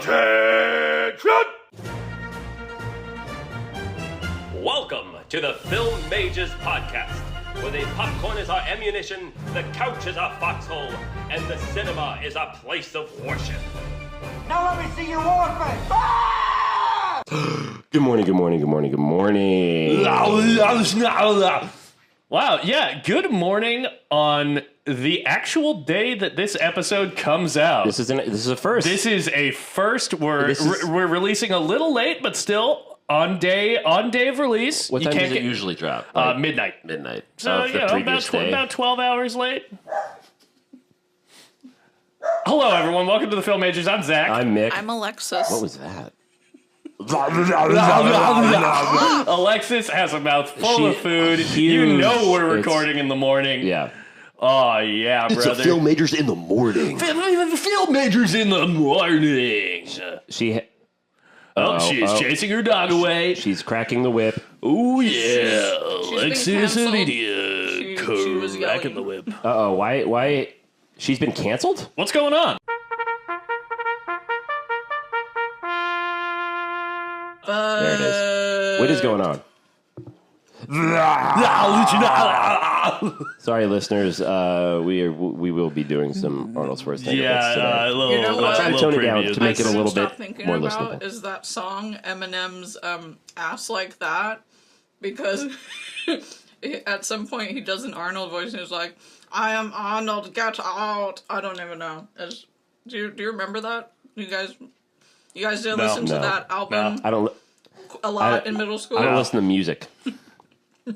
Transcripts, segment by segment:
Attention! Welcome to the Film Mages Podcast, where the popcorn is our ammunition, the couch is our foxhole, and the cinema is our place of worship. Now let me see your war face. Ah! Good morning. Wow, yeah, good morning on the actual day that this episode comes out. This is a first. This is a first. We're releasing a little late, but still on day of release. What time does it usually drop? Midnight. Midnight. So, of the previous day. about 12 hours late. Hello, everyone. Welcome to the Film Majors. I'm Zach. I'm Mick. I'm Alexis. What was that? Alexis has a mouth full of food. Huge. You know we're recording in the morning. Yeah. Oh, yeah, brother. It's a Film Majors in the morning. Film Majors in the morning. She's Chasing her dog away. She's cracking the whip. Oh, yeah. She's been Alexis and canceled. Lydia She was cracking yelling. the whip. Uh-oh, why? She's been canceled? What's going on? There it is. What is going on? Sorry, listeners. We will be doing some Arnold Schwarzenegger bits Yeah, today. a little, You know what? I'm trying to tone it down preview. to make it a little bit Stop thinking more about listenable. is that song Eminem's "Ass Like That," because at some point he does an Arnold voice and he's like, "I am Arnold, get out." I don't even know. Do you remember that? You guys didn't No. listen to No. that album I don't a lot in middle school. I don't listen to music.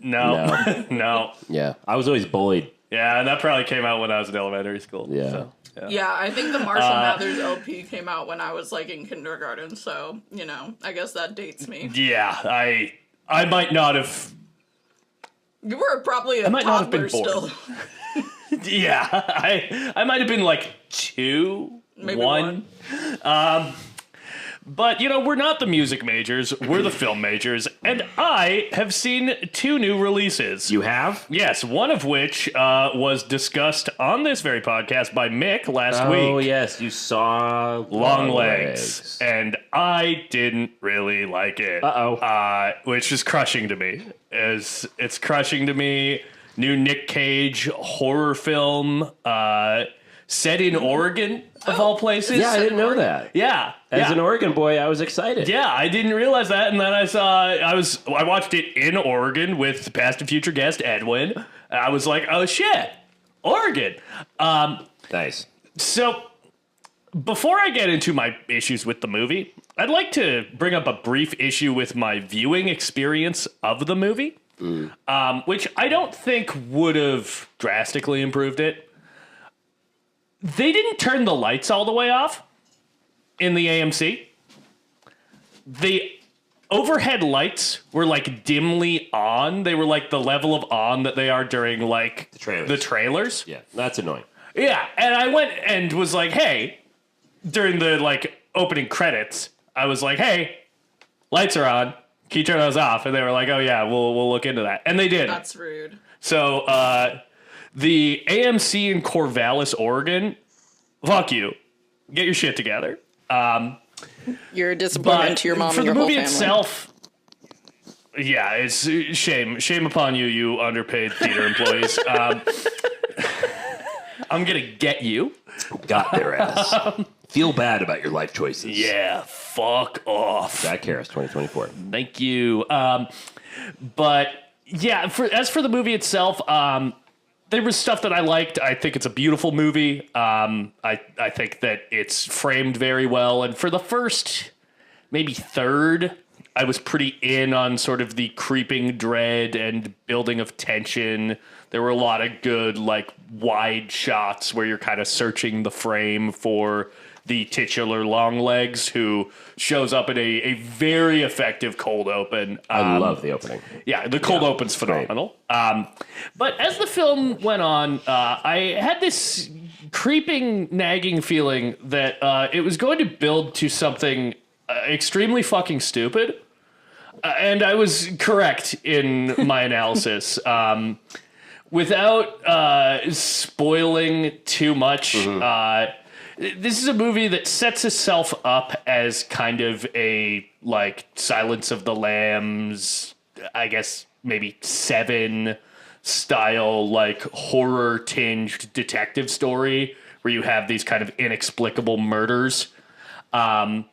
No. No. Yeah, I was always bullied. Yeah, and that probably came out when I was in elementary school. Yeah. So, Yeah, I think the Marshall Mathers LP came out when I was like in kindergarten, so I guess that dates me. Yeah, I might not have. You were probably a might not have been toddler born. still. Yeah, I might have been like 2, Maybe 1. But, we're not the music majors, we're the film majors, and I have seen 2 new releases. You have? Yes, one of which was discussed on this very podcast by Mick last Oh, week. yes, you saw Long Legs. And I didn't really like it. Which is crushing to me. It's crushing to me. New Nick Cage horror film set in Oregon, of all places. Yeah, I didn't know that. Yeah. As an Oregon boy, I was excited. Yeah, I didn't realize that, and then I watched it in Oregon with past and future guest Edwin. And I was like, oh shit, Oregon. Nice. So before I get into my issues with the movie, I'd like to bring up a brief issue with my viewing experience of the movie, which I don't think would have drastically improved it. They didn't turn the lights all the way off in the AMC. The overhead lights were like dimly on. They were like the level of on that they are during like the trailers. Yeah, that's annoying. Yeah, and I went and was like, hey, during the like opening credits, I was like, hey, lights are on. Can you turn those off? And they were like, oh yeah, we'll look into that. And they did. That's rude. So the AMC in Corvallis, Oregon, fuck you. Get your shit together. You're a disappointment to your mom for and your the whole movie family. itself, yeah, it's shame upon you, you underpaid theater employees. I'm gonna get you. Got their ass. Feel bad about your life choices. Yeah, fuck off. Jack Harris, 2024. Thank you. But yeah, as for the movie itself, there was stuff that I liked. I think it's a beautiful movie. I think that it's framed very well. And for the first, maybe third, I was pretty in on sort of the creeping dread and building of tension. There were a lot of good, like, wide shots where you're kind of searching the frame for the titular Longlegs, who shows up in a very effective cold open. I love the opening. Yeah, the cold open's phenomenal. But as the film went on, I had this creeping, nagging feeling that it was going to build to something extremely fucking stupid. And I was correct in my analysis. Without spoiling too much, this is a movie that sets itself up as kind of a like Silence of the Lambs, I guess maybe Seven style like horror tinged detective story where you have these kind of inexplicable murders. And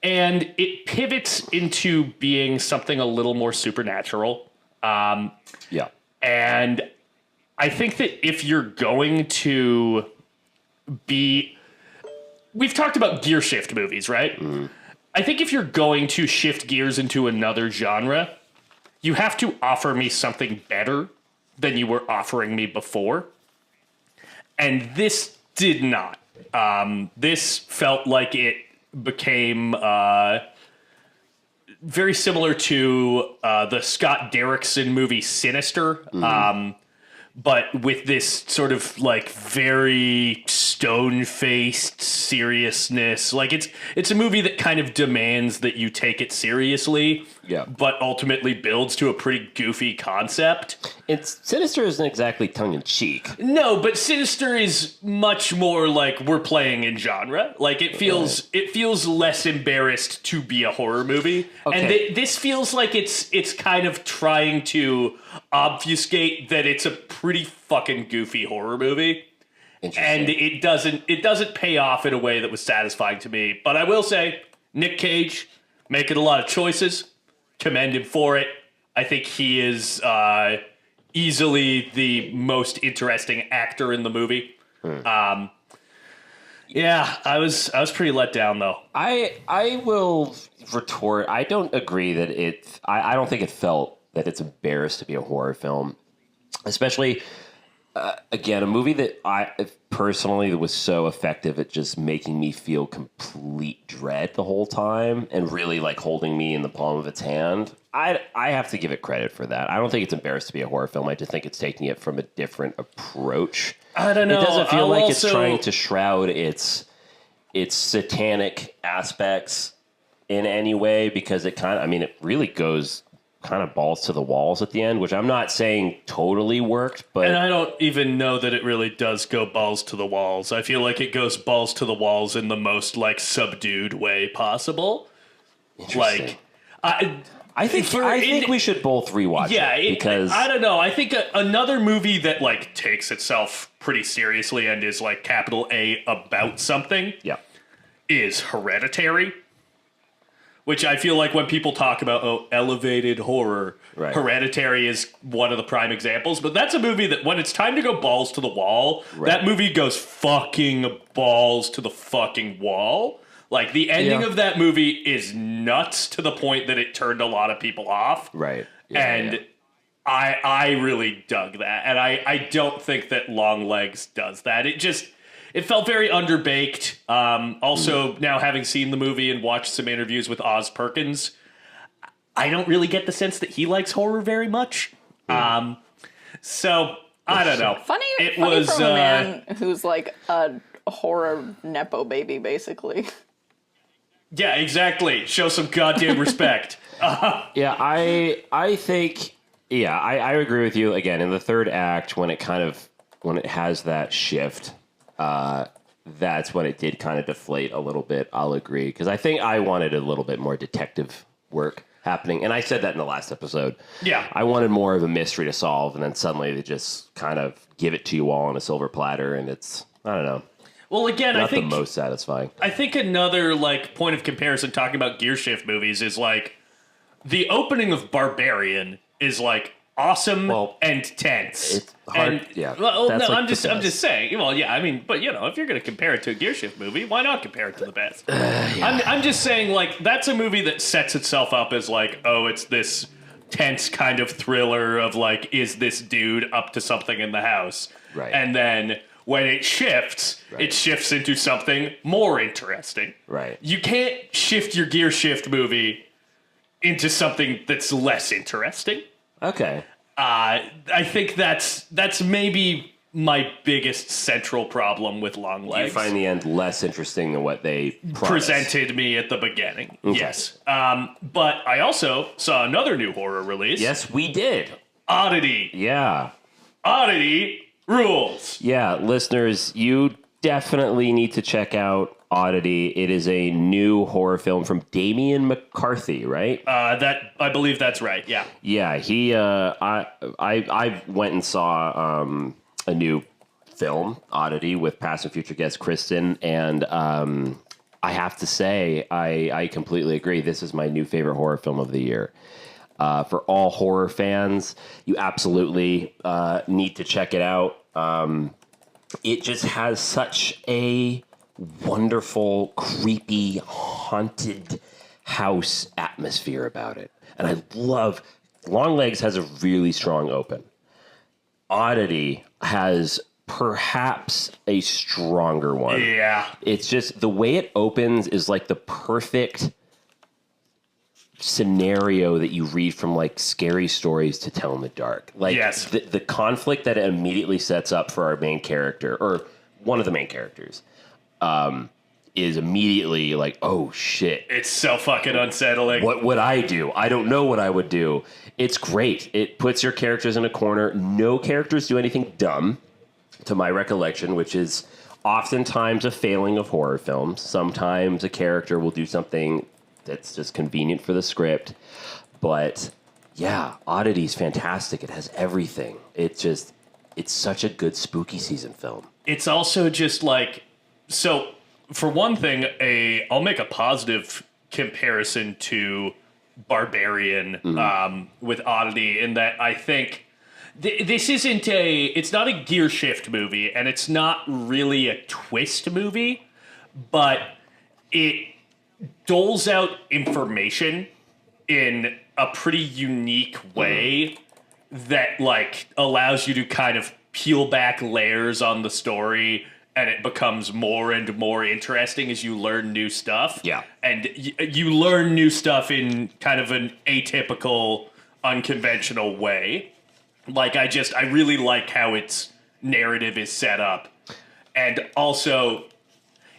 it pivots into being something a little more supernatural. Yeah. And I think that if you're going to be... We've talked about gear shift movies, right? Mm. I think if you're going to shift gears into another genre, you have to offer me something better than you were offering me before. And this did not. This felt like it became very similar to the Scott Derrickson movie Sinister, but with this sort of like very stone-faced seriousness. Like it's a movie that kind of demands that you take it seriously, but ultimately builds to a pretty goofy concept. Sinister isn't exactly tongue-in-cheek. No, but Sinister is much more like we're playing in genre. Like it feels less embarrassed to be a horror movie. Okay. And this feels like it's kind of trying to obfuscate that it's a pretty fucking goofy horror movie. And it doesn't pay off in a way that was satisfying to me. But I will say, Nick Cage making a lot of choices. Commend him for it. I think he is easily the most interesting actor in the movie. Yeah, I was pretty let down though. I will retort. I don't agree that I don't think it felt that it's embarrassed to be a horror film, especially. Again, a movie that I personally was so effective at just making me feel complete dread the whole time and really like holding me in the palm of its hand. I have to give it credit for that. I don't think it's embarrassed to be a horror film. I just think it's taking it from a different approach. I don't know. It doesn't feel like it's trying to shroud its satanic aspects in any way because it it really goes kind of balls to the walls at the end, which I'm not saying totally worked, but... And I don't even know that it really does go balls to the walls. I feel like it goes balls to the walls in the most, like, subdued way possible. Interesting. Like, I think we should both rewatch it, because... I don't know. I think another movie that, like, takes itself pretty seriously and is, like, capital A about something is Hereditary. Which I feel like when people talk about, elevated horror, Hereditary is one of the prime examples. But that's a movie that when it's time to go balls to the wall, that movie goes fucking balls to the fucking wall. Like, the ending of that movie is nuts to the point that it turned a lot of people off. Right. I really dug that. And I don't think that Longlegs does that. It felt very underbaked. Also, now having seen the movie and watched some interviews with Oz Perkins, I don't really get the sense that he likes horror very much. So, I don't know. Funny from a man who's like a horror Nepo baby, basically. Yeah, exactly. Show some goddamn respect. Yeah, I think... Yeah, I agree with you. Again, in the third act, when it has that shift... that's when it did kind of deflate a little bit. I'll agree, because I think I wanted a little bit more detective work happening, and I said that in the last episode. Yeah, I wanted more of a mystery to solve, and then suddenly they just kind of give it to you all on a silver platter, and it's, I don't know. Well, again, I think not the most satisfying. I think another like point of comparison talking about gear shift movies is like the opening of Barbarian is like awesome and tense. It's hard. And, I'm just saying. Well, yeah, I mean, but if you're going to compare it to a gear shift movie, why not compare it to the best? I'm just saying, like, that's a movie that sets itself up as like, it's this tense kind of thriller of like, is this dude up to something in the house? Right. And then when it shifts into something more interesting. Right. You can't shift your gear shift movie into something that's less interesting. Okay. I think that's maybe my biggest central problem with Longlegs. You find the end less interesting than what they presented me at the beginning. Okay. Yes. But I also saw another new horror release. Yes, we did. Oddity. Yeah. Oddity rules. Yeah, listeners, you definitely need to check out Oddity. It is a new horror film from Damien McCarthy, right? I believe that's right. Yeah. Yeah, I went and saw a new film, Oddity, with past and future guest Kristen, and I have to say, I completely agree. This is my new favorite horror film of the year. For all horror fans, you absolutely need to check it out. It just has such a wonderful, creepy, haunted house atmosphere about it. And I love... Longlegs has a really strong open. Oddity has perhaps a stronger one. Yeah. It's just the way it opens is like the perfect scenario that you read from like scary stories to tell in the dark. Like yes. the conflict that it immediately sets up for our main character, or one of the main characters, is immediately like, oh shit. It's so fucking unsettling. What would I do? I don't know what I would do. It's great. It puts your characters in a corner. No characters do anything dumb, to my recollection, which is oftentimes a failing of horror films. Sometimes a character will do something that's just convenient for the script. But yeah, Oddity's fantastic. It has everything. It's such a good spooky season film. It's also just like, so for one thing, I'll make a positive comparison to Barbarian with Oddity, in that I think this isn't it's not a gear shift movie, and it's not really a twist movie, but it doles out information in a pretty unique way that like allows you to kind of peel back layers on the story, and it becomes more and more interesting as you learn new stuff. Yeah. And you learn new stuff in kind of an atypical, unconventional way. Like, I really like how its narrative is set up. And also,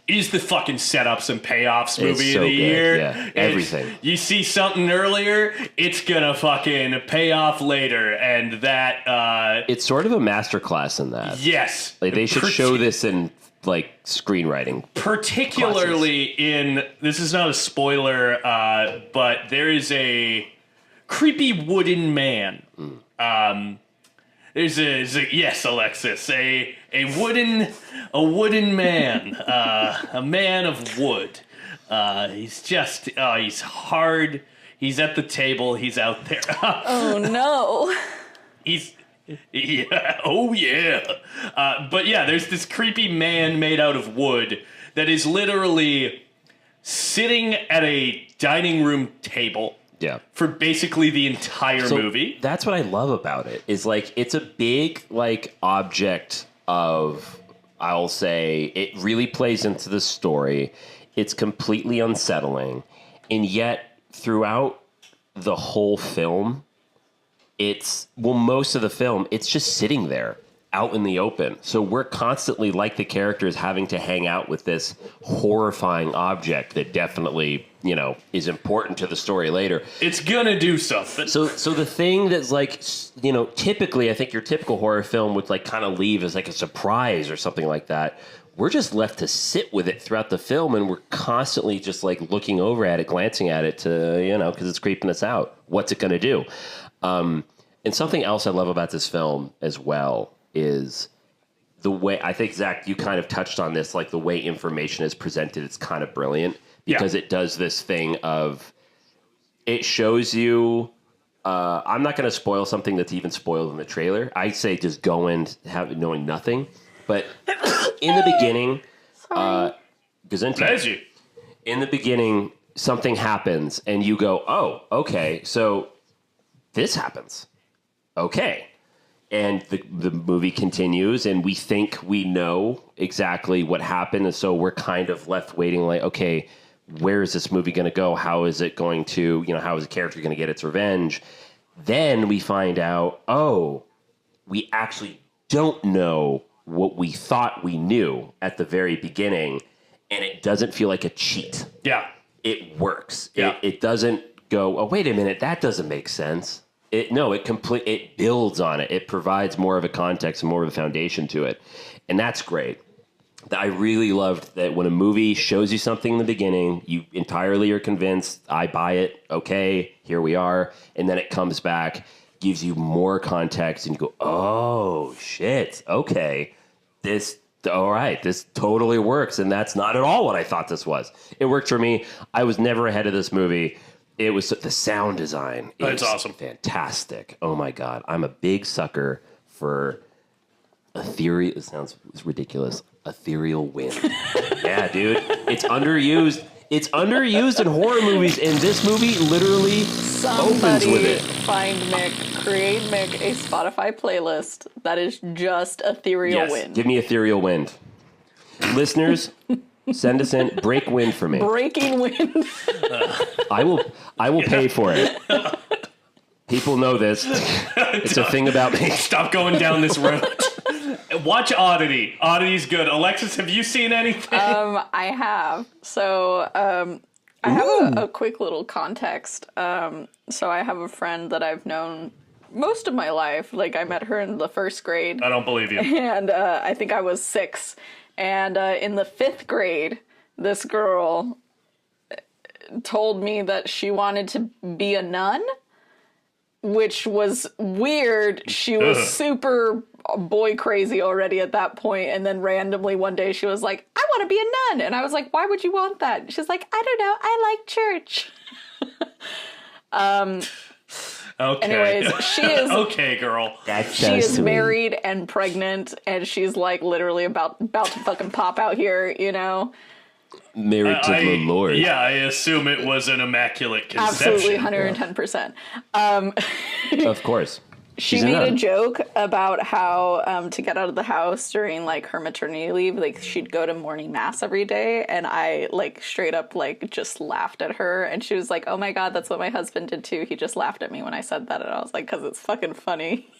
is the fucking setups and payoffs movie so of the good. year. Yeah, everything. You see something earlier, it's gonna fucking pay off later. And that... it's sort of a masterclass in that. yes. Like, they should show this in, like, screenwriting. Particularly in... This is not a spoiler, but there is a creepy wooden man. There's a yes, Alexis, a wooden man, a man of wood. He's hard. He's at the table. He's out there. Oh no. Oh yeah. But yeah, there's this creepy man made out of wood that is literally sitting at a dining room table. Yeah. For basically the entire movie. That's what I love about it, is like it's a big like object of, I'll say, it really plays into the story. It's completely unsettling. And yet throughout the whole film, most of the film, it's just sitting there out in the open. So we're constantly, like the characters, having to hang out with this horrifying object that definitely, is important to the story later. It's gonna do something. So the thing that's like, typically I think your typical horror film would like kind of leave as like a surprise or something like that. We're just left to sit with it throughout the film, and we're constantly just like looking over at it, glancing at it to, because it's creeping us out. What's it going to do? And something else I love about this film as well is the way, I think, Zach, you kind of touched on this, like the way information is presented. It's kind of brilliant because it does this thing of, it shows you, I'm not going to spoil something that's even spoiled in the trailer. I say just go in knowing nothing. But in the beginning, Gesundheit. In the beginning, something happens and you go, oh, okay, so this happens. Okay. And the movie continues, and we think we know exactly what happened, and so we're kind of left waiting like, okay, where is this movie going to go? How is it going to, how is the character going to get its revenge? Then we find out, oh, we actually don't know what we thought we knew at the very beginning, and it doesn't feel like a cheat. Yeah. It works. Yeah. It doesn't go, oh, wait a minute, that doesn't make sense. It builds on it. It provides more of a context and more of a foundation to it. And that's great. I really loved that when a movie shows you something in the beginning, you entirely are convinced, I buy it, okay, here we are, and then it comes back, gives you more context, and you go, oh, shit, okay, all right, this totally works, and that's not at all what I thought this was. It worked for me. I was never ahead of this movie. It was the sound design. It's awesome. Fantastic. Oh, my God. I'm a big sucker for it sounds ridiculous. Ethereal wind. Yeah, dude. It's underused. It's underused in horror movies, and this movie literally opens with it. Find Mick, create Mick a Spotify playlist that is just Ethereal Wind. Give me Ethereal Wind. Listeners, send us in. Break wind for me. Breaking Wind. I will pay for it. People know this. It's a thing about me. Stop going down this road. Watch Oddity. Oddity's good. Alexis, have you seen anything? I have. So I have a quick little context. So I have a friend that I've known most of my life. Like, I met her in the 1st grade. I don't believe you. And I think I was 6. And in the 5th grade, this girl told me that she wanted to be a nun, which was weird. She was super boy crazy already at that point, and then randomly one day she was like, I want to be a nun, and I was like, why would you want that? She's like, I don't know, I like church. Okay. Anyways, she is okay, girl. That's she is married and pregnant, and she's like literally about to fucking pop out here, you know. Married to the Lord. Yeah, I assume it was an immaculate conception. Absolutely, 110%. Of course. She made a joke about how to get out of the house during like her maternity leave, like she'd go to morning mass every day, and I like straight up like just laughed at her, and she was like, "Oh my god, that's what my husband did too. He just laughed at me when I said that," and I was like, "Cause it's fucking funny."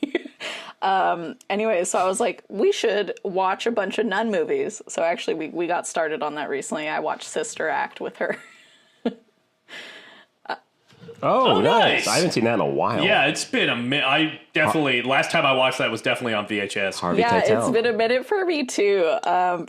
Anyway, so I was like, we should watch a bunch of nun movies. So actually, we got started on that recently. I watched Sister Act with her. Oh, nice. I haven't seen that in a while. Yeah, it's been a minute. I definitely, last time I watched that was definitely on VHS. Harvey Yeah, Keitel. it's been a minute for me too.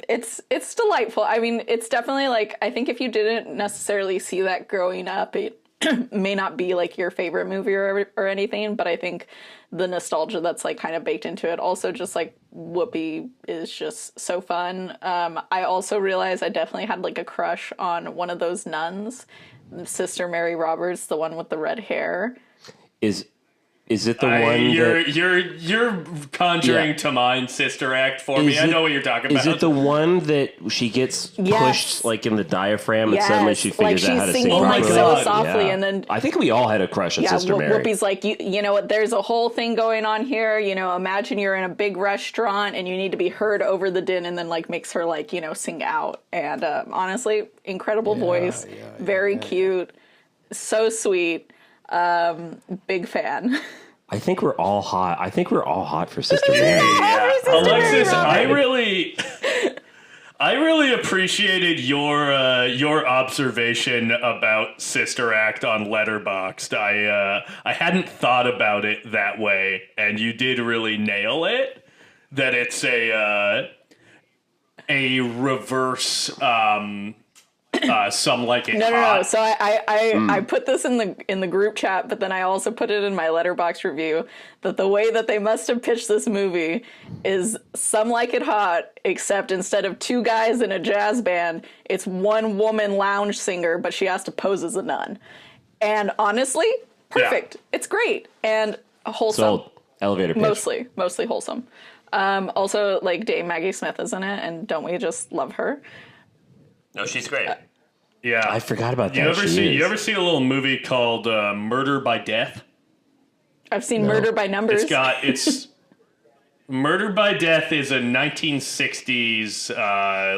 It's delightful. I mean, it's definitely like, I think if you didn't necessarily see that growing up, it may not be like your favorite movie or anything, but I think the nostalgia that's like kind of baked into it, also just like Whoopi is just so fun. I also realized I definitely had like a crush on one of those nuns, Sister Mary Roberts, the one with the red hair. Is it the one you're conjuring to mind Sister Act for me? I know what you're talking about. Is it the one that she gets pushed like in the diaphragm and suddenly she figures out how to sing? Oh my god! So softly, and then I think we all had a crush on Sister Mary. Whoopi's like, you know what? There's a whole thing going on here. You know, imagine you're in a big restaurant and you need to be heard over the din, and then like makes her like sing out. And honestly, incredible voice, very cute, so sweet. Big fan. I think we're all hot. I think we're all hot for Sister Mary. Alexis, I really appreciated your observation about Sister Act on Letterboxd. I hadn't thought about it that way, and you did really nail it. That it's a reverse. Some like it. No. So I put this in the group chat, but then I also put it in my Letterboxd review that the way that they must have pitched this movie is Some Like It Hot, except instead of 2 guys in a jazz band, it's 1 woman lounge singer, but she has to pose as a nun. And honestly, perfect. Yeah. It's great and wholesome. Sold. Elevator pitch. Mostly wholesome. Also, like Dame Maggie Smith is in it, and don't we just love her? No, she's great. Yeah, I forgot about that. You ever see a little movie called Murder by Death? I've seen Murder by Numbers. It's Murder by Death is a 1960s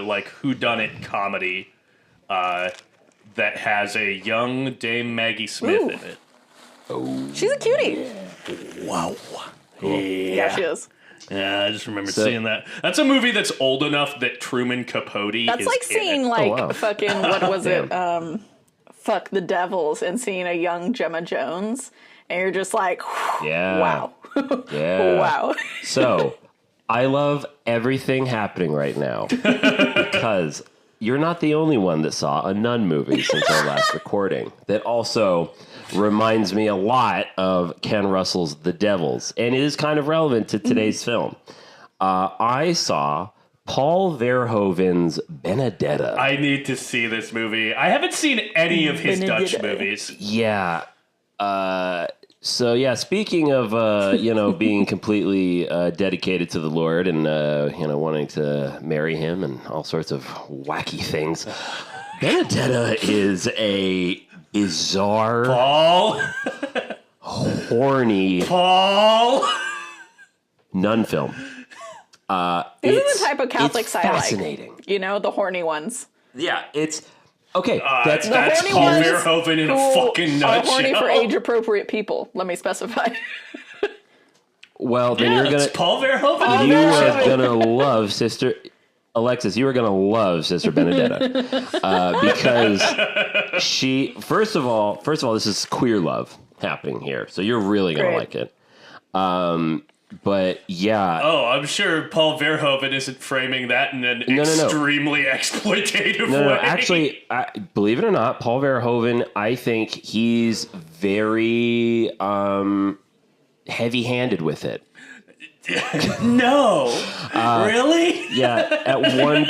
like whodunit comedy that has a young Dame Maggie Smith in it. Oh, she's a cutie. Wow. Cool. Yeah, she is. Yeah, I just remember seeing that. That's a movie that's old enough that Truman Capote that's is like seeing fucking, what was it? Fuck the Devils, and seeing a young Gemma Jones, and you're just like, wow. Yeah. Wow. So, I love everything happening right now because you're not the only one that saw a Nun movie since our last recording. That also reminds me a lot of Ken Russell's The Devils, and it is kind of relevant to today's film. I saw Paul Verhoeven's Benedetta. I need to see this movie. I haven't seen any of his Dutch movies. Yeah. So yeah, speaking of being completely dedicated to the Lord and wanting to marry him and all sorts of wacky things, Benedetta is a bizarre, Paul, horny nun film. This is the type of Catholic it's side I like. fascinating. The horny ones. Yeah, it's okay. that's horny Paul ones Verhoeven in a who fucking are nutshell. horny for age-appropriate people. Let me specify. Well, then Yeah, you're that's gonna Paul Verhoeven. you are gonna love Sister Alexis. You are gonna love Sister Benedetta because she first of all, this is queer love happening here, so you're really gonna like it. But yeah. Oh, I'm sure Paul Verhoeven isn't framing that in an extremely exploitative way. No, actually, believe it or not, Paul Verhoeven, I think he's very heavy-handed with it. No, really? Yeah, at one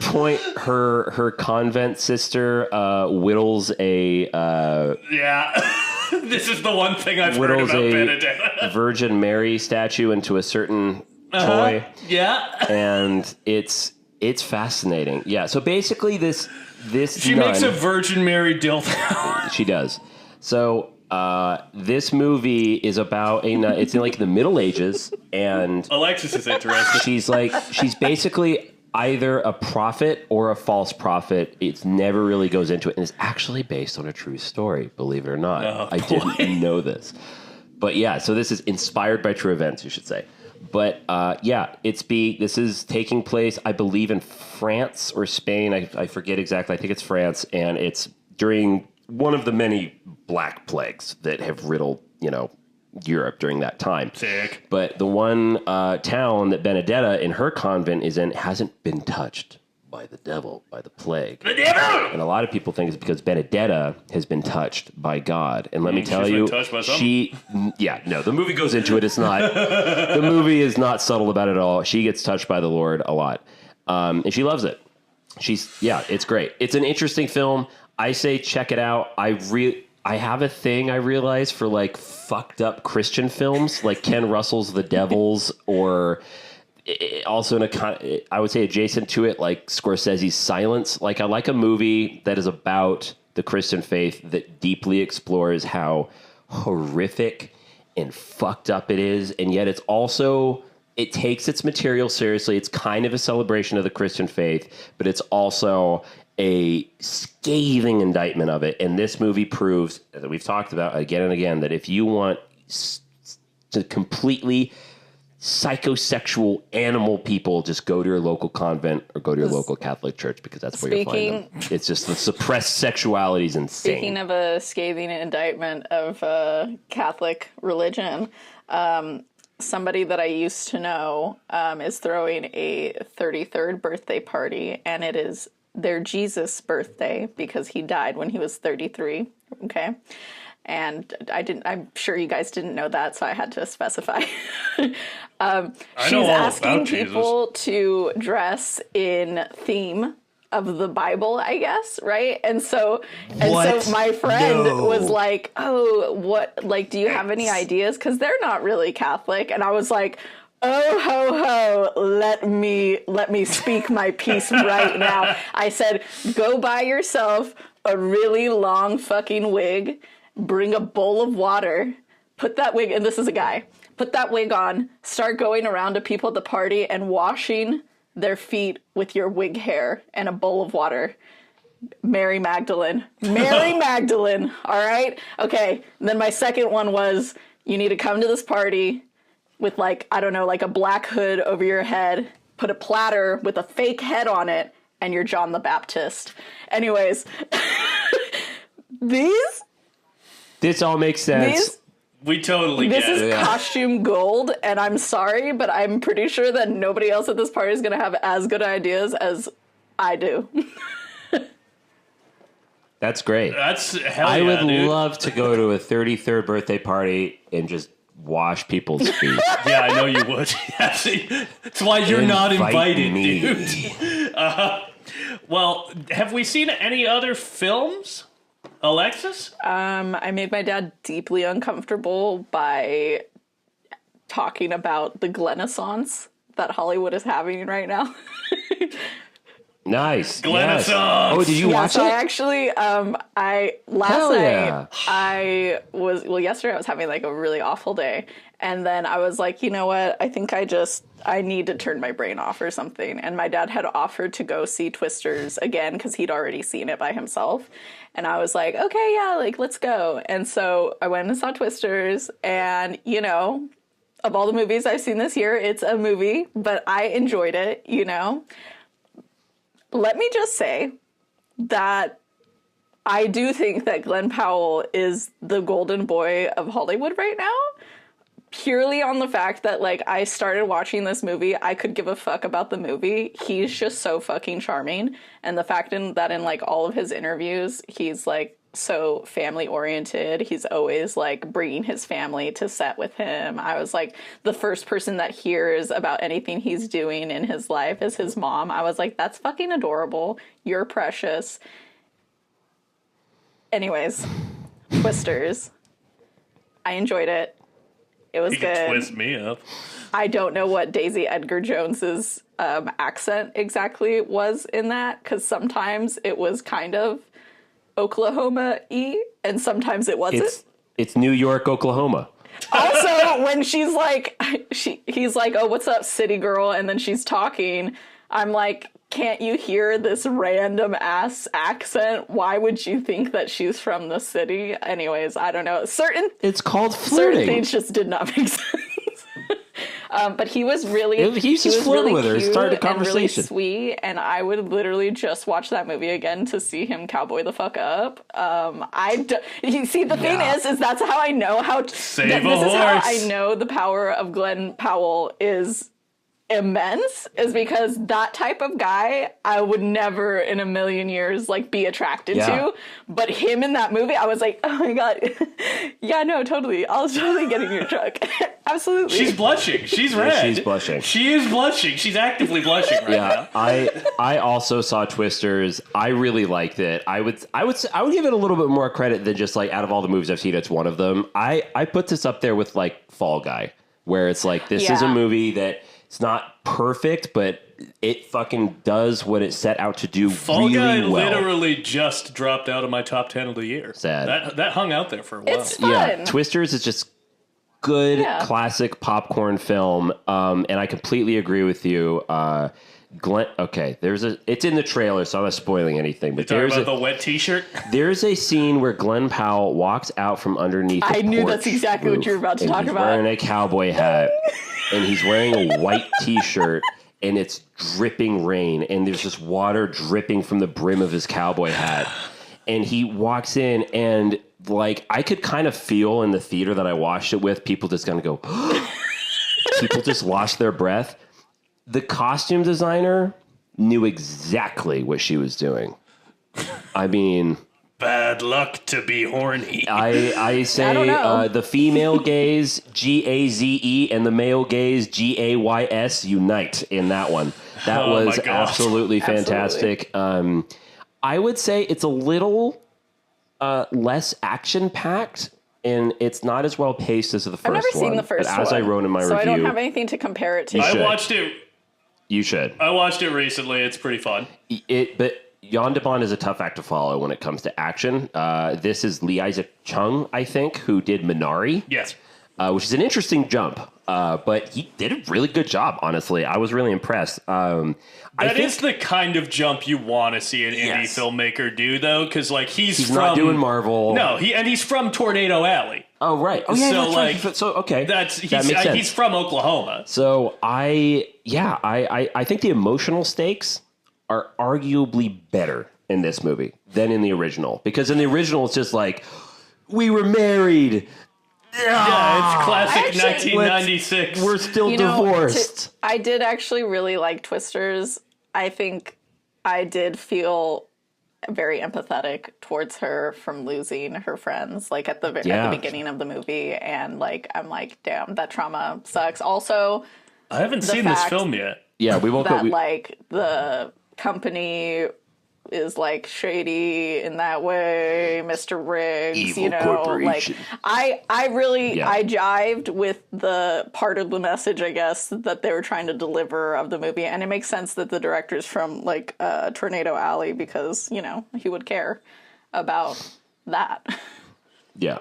point, her convent sister whittles a This is the one thing I've heard about Benedetta. Virgin Mary statue into a certain toy. Yeah, and it's fascinating. Yeah, so basically this she nun, makes a Virgin Mary dildo. She does. So this movie is about it's in like the Middle Ages, and Alexis is interested. she's basically either a prophet or a false prophet. It never really goes into it, and it's actually based on a true story, believe it or not. I didn't know this. But yeah, so this is inspired by true events, you should say. But this is taking place, I believe, in France or Spain. I forget exactly. I think it's France, and it's during one of the many black plagues that have riddled, Europe during that time. Sick. But the one town that Benedetta in her convent is in hasn't been touched by the devil, by the plague. The devil! And a lot of people think it's because Benedetta has been touched by God. And let me tell you, the movie goes into it. It's not, the movie is not subtle about it at all. She gets touched by the Lord a lot. And she loves it. It's great. It's an interesting film. I say check it out. I have a thing, I realize, for like fucked up Christian films, like Ken Russell's The Devils, or also I would say adjacent to it, like Scorsese's Silence. Like I like a movie that is about the Christian faith that deeply explores how horrific and fucked up it is, and yet it takes its material seriously. It's kind of a celebration of the Christian faith, but it's also a scathing indictment of it. And this movie proves, that we've talked about again and again, that if you want to completely psychosexual animal people, just go to your local convent or go to your local Catholic church, because that's where you'll find them. It's just the suppressed sexuality is insane. Speaking of a scathing indictment of Catholic religion, somebody that I used to know is throwing a 33rd birthday party, and it is their Jesus birthday because he died when he was 33. Okay. And I'm sure you guys didn't know that, so I had to specify. She's asking people to dress in theme of the Bible, I guess, right? And so my friend was like, "Oh, what? Like, do you have any ideas? Because they're not really Catholic." And I was like, "Oh ho ho! Let me speak my piece right now." I said, "Go buy yourself a really long fucking wig." Bring a bowl of water, put that wig, and this is a guy, put that wig on, start going around to people at the party and washing their feet with your wig hair and a bowl of water. Mary Magdalene. Mary Magdalene, all right? Okay, and then my second one was, you need to come to this party with like, I don't know, like a black hood over your head, put a platter with a fake head on it, and you're John the Baptist. Anyways, This all makes sense. We totally This get is it. costume gold, and I'm sorry, but I'm pretty sure that nobody else at this party is going to have as good ideas as I do. That's great. That's hell I yeah, would dude. love to go to a 33rd birthday party and just wash people's feet. Yeah, I know you would. That's why you're not Invite invited, me. dude. Well, have we seen any other films, Alexis? I made my dad deeply uncomfortable by talking about the Glennaissance that Hollywood is having right now. Nice. Glennaissance. Yes. Oh, did you watch So I it? actually, I last Hell night yeah. yesterday I was having like a really awful day, and then I was like, you know what? I think I need to turn my brain off or something. And my dad had offered to go see Twisters again because he'd already seen it by himself, and I was like, okay, yeah, like let's go. And so I went and saw Twisters, and you know, of all the movies I've seen this year, it's a movie, but I enjoyed it. You know. Let me just say that I do think that Glenn Powell is the golden boy of Hollywood right now, purely on the fact that, like, I started watching this movie, I could give a fuck about the movie. He's just so fucking charming. And the fact that in, like, all of his interviews, he's, like, so family oriented. He's always like bringing his family to set with him. I was like, the first person that hears about anything he's doing in his life is his mom. I was like, that's fucking adorable. You're precious. Anyways, Twisters. I enjoyed it. It was You good. can twist me up. I don't know what Daisy Edgar Jones's accent exactly was in that, because sometimes it was kind of Oklahoma-y, and sometimes it wasn't. It's New York, Oklahoma. Also, when she's like, he's like, oh, what's up, city girl? And then she's talking. I'm like, can't you hear this random ass accent? Why would you think that she's from the city? Anyways, I don't know. It's called Certain flirting. things just did not make sense. But he was really He's just flirting with her. He cute started a and really conversation. sweet, and I would literally just watch that movie again to see him cowboy the fuck up. See, the thing is that's how I know how Save this a is how horse. I know the power of Glenn Powell is immense, is because that type of guy I would never in a million years like be attracted to, but him in that movie I was like, oh my god, yeah, no, totally, I'll totally get in your truck. Absolutely. She's blushing. She's red. She's blushing. She is blushing. She's actively blushing right now. I also saw Twisters. I really liked it. I would give it a little bit more credit than just like out of all the movies I've seen, it's one of them. I put this up there with like Fall Guy, where it's like this is a movie that it's not perfect, but it fucking does what it set out to do Fall really Guy well. literally just dropped out of my top 10 of the year. Sad. That hung out there for a while. It's fun. Yeah, Twisters is just good classic popcorn film, and I completely agree with you. Glenn, okay, it's in the trailer, so I'm not spoiling anything. But Talking about the wet T-shirt. There's a scene where Glenn Powell walks out from underneath. I knew porch that's exactly what you were about to and talk he's about. Wearing a cowboy hat, and he's wearing a white T-shirt, and it's dripping rain, and there's just water dripping from the brim of his cowboy hat, and he walks in, and like I could kind of feel in the theater that I watched it with, people just gonna go. People just lost their breath. The costume designer knew exactly what she was doing. I mean, Bad luck to be horny. I say I don't know. The female gaze, Gaze, and the male gaze, Gays, unite in that one. That Oh was my gosh. absolutely fantastic. I would say it's a little less action-packed, and it's not as well paced as the first I've one. never seen the first but one. as I wrote in my so review, I don't have anything to compare it to. I should. watched it. you should. I watched it recently. It's pretty fun. But Jan de Bont is a tough act to follow when it comes to action. This is Lee Isaac Chung, I think, who did Minari, Yes. which is an interesting jump. But he did a really good job, honestly. I was really impressed. That is the kind of jump you want to see an indie Yes. filmmer do, though, because like he's from not doing Marvel. No, he's from Tornado Alley. Oh, right. Oh, yeah, So, that's like, right. So, okay. That makes sense. he's from Oklahoma. So I think the emotional stakes are arguably better in this movie than in the original. Because in the original, it's just like, we were married. Yeah, it's classic Actually, 1996. We're still You know, divorced. I did actually really like Twisters. I think I did feel very empathetic towards her from losing her friends, like at the beginning of the movie, and like I'm like, damn, that trauma sucks. Also, I haven't seen this fact film yet. Yeah, we won't that go. like the company is like shady in that way, Mr. Riggs, Evil you know, corporation. like I really Yeah. I jived with the part of the message, I guess, that they were trying to deliver of the movie, and it makes sense that the director's from like Tornado Alley, because you know he would care about that. Yeah.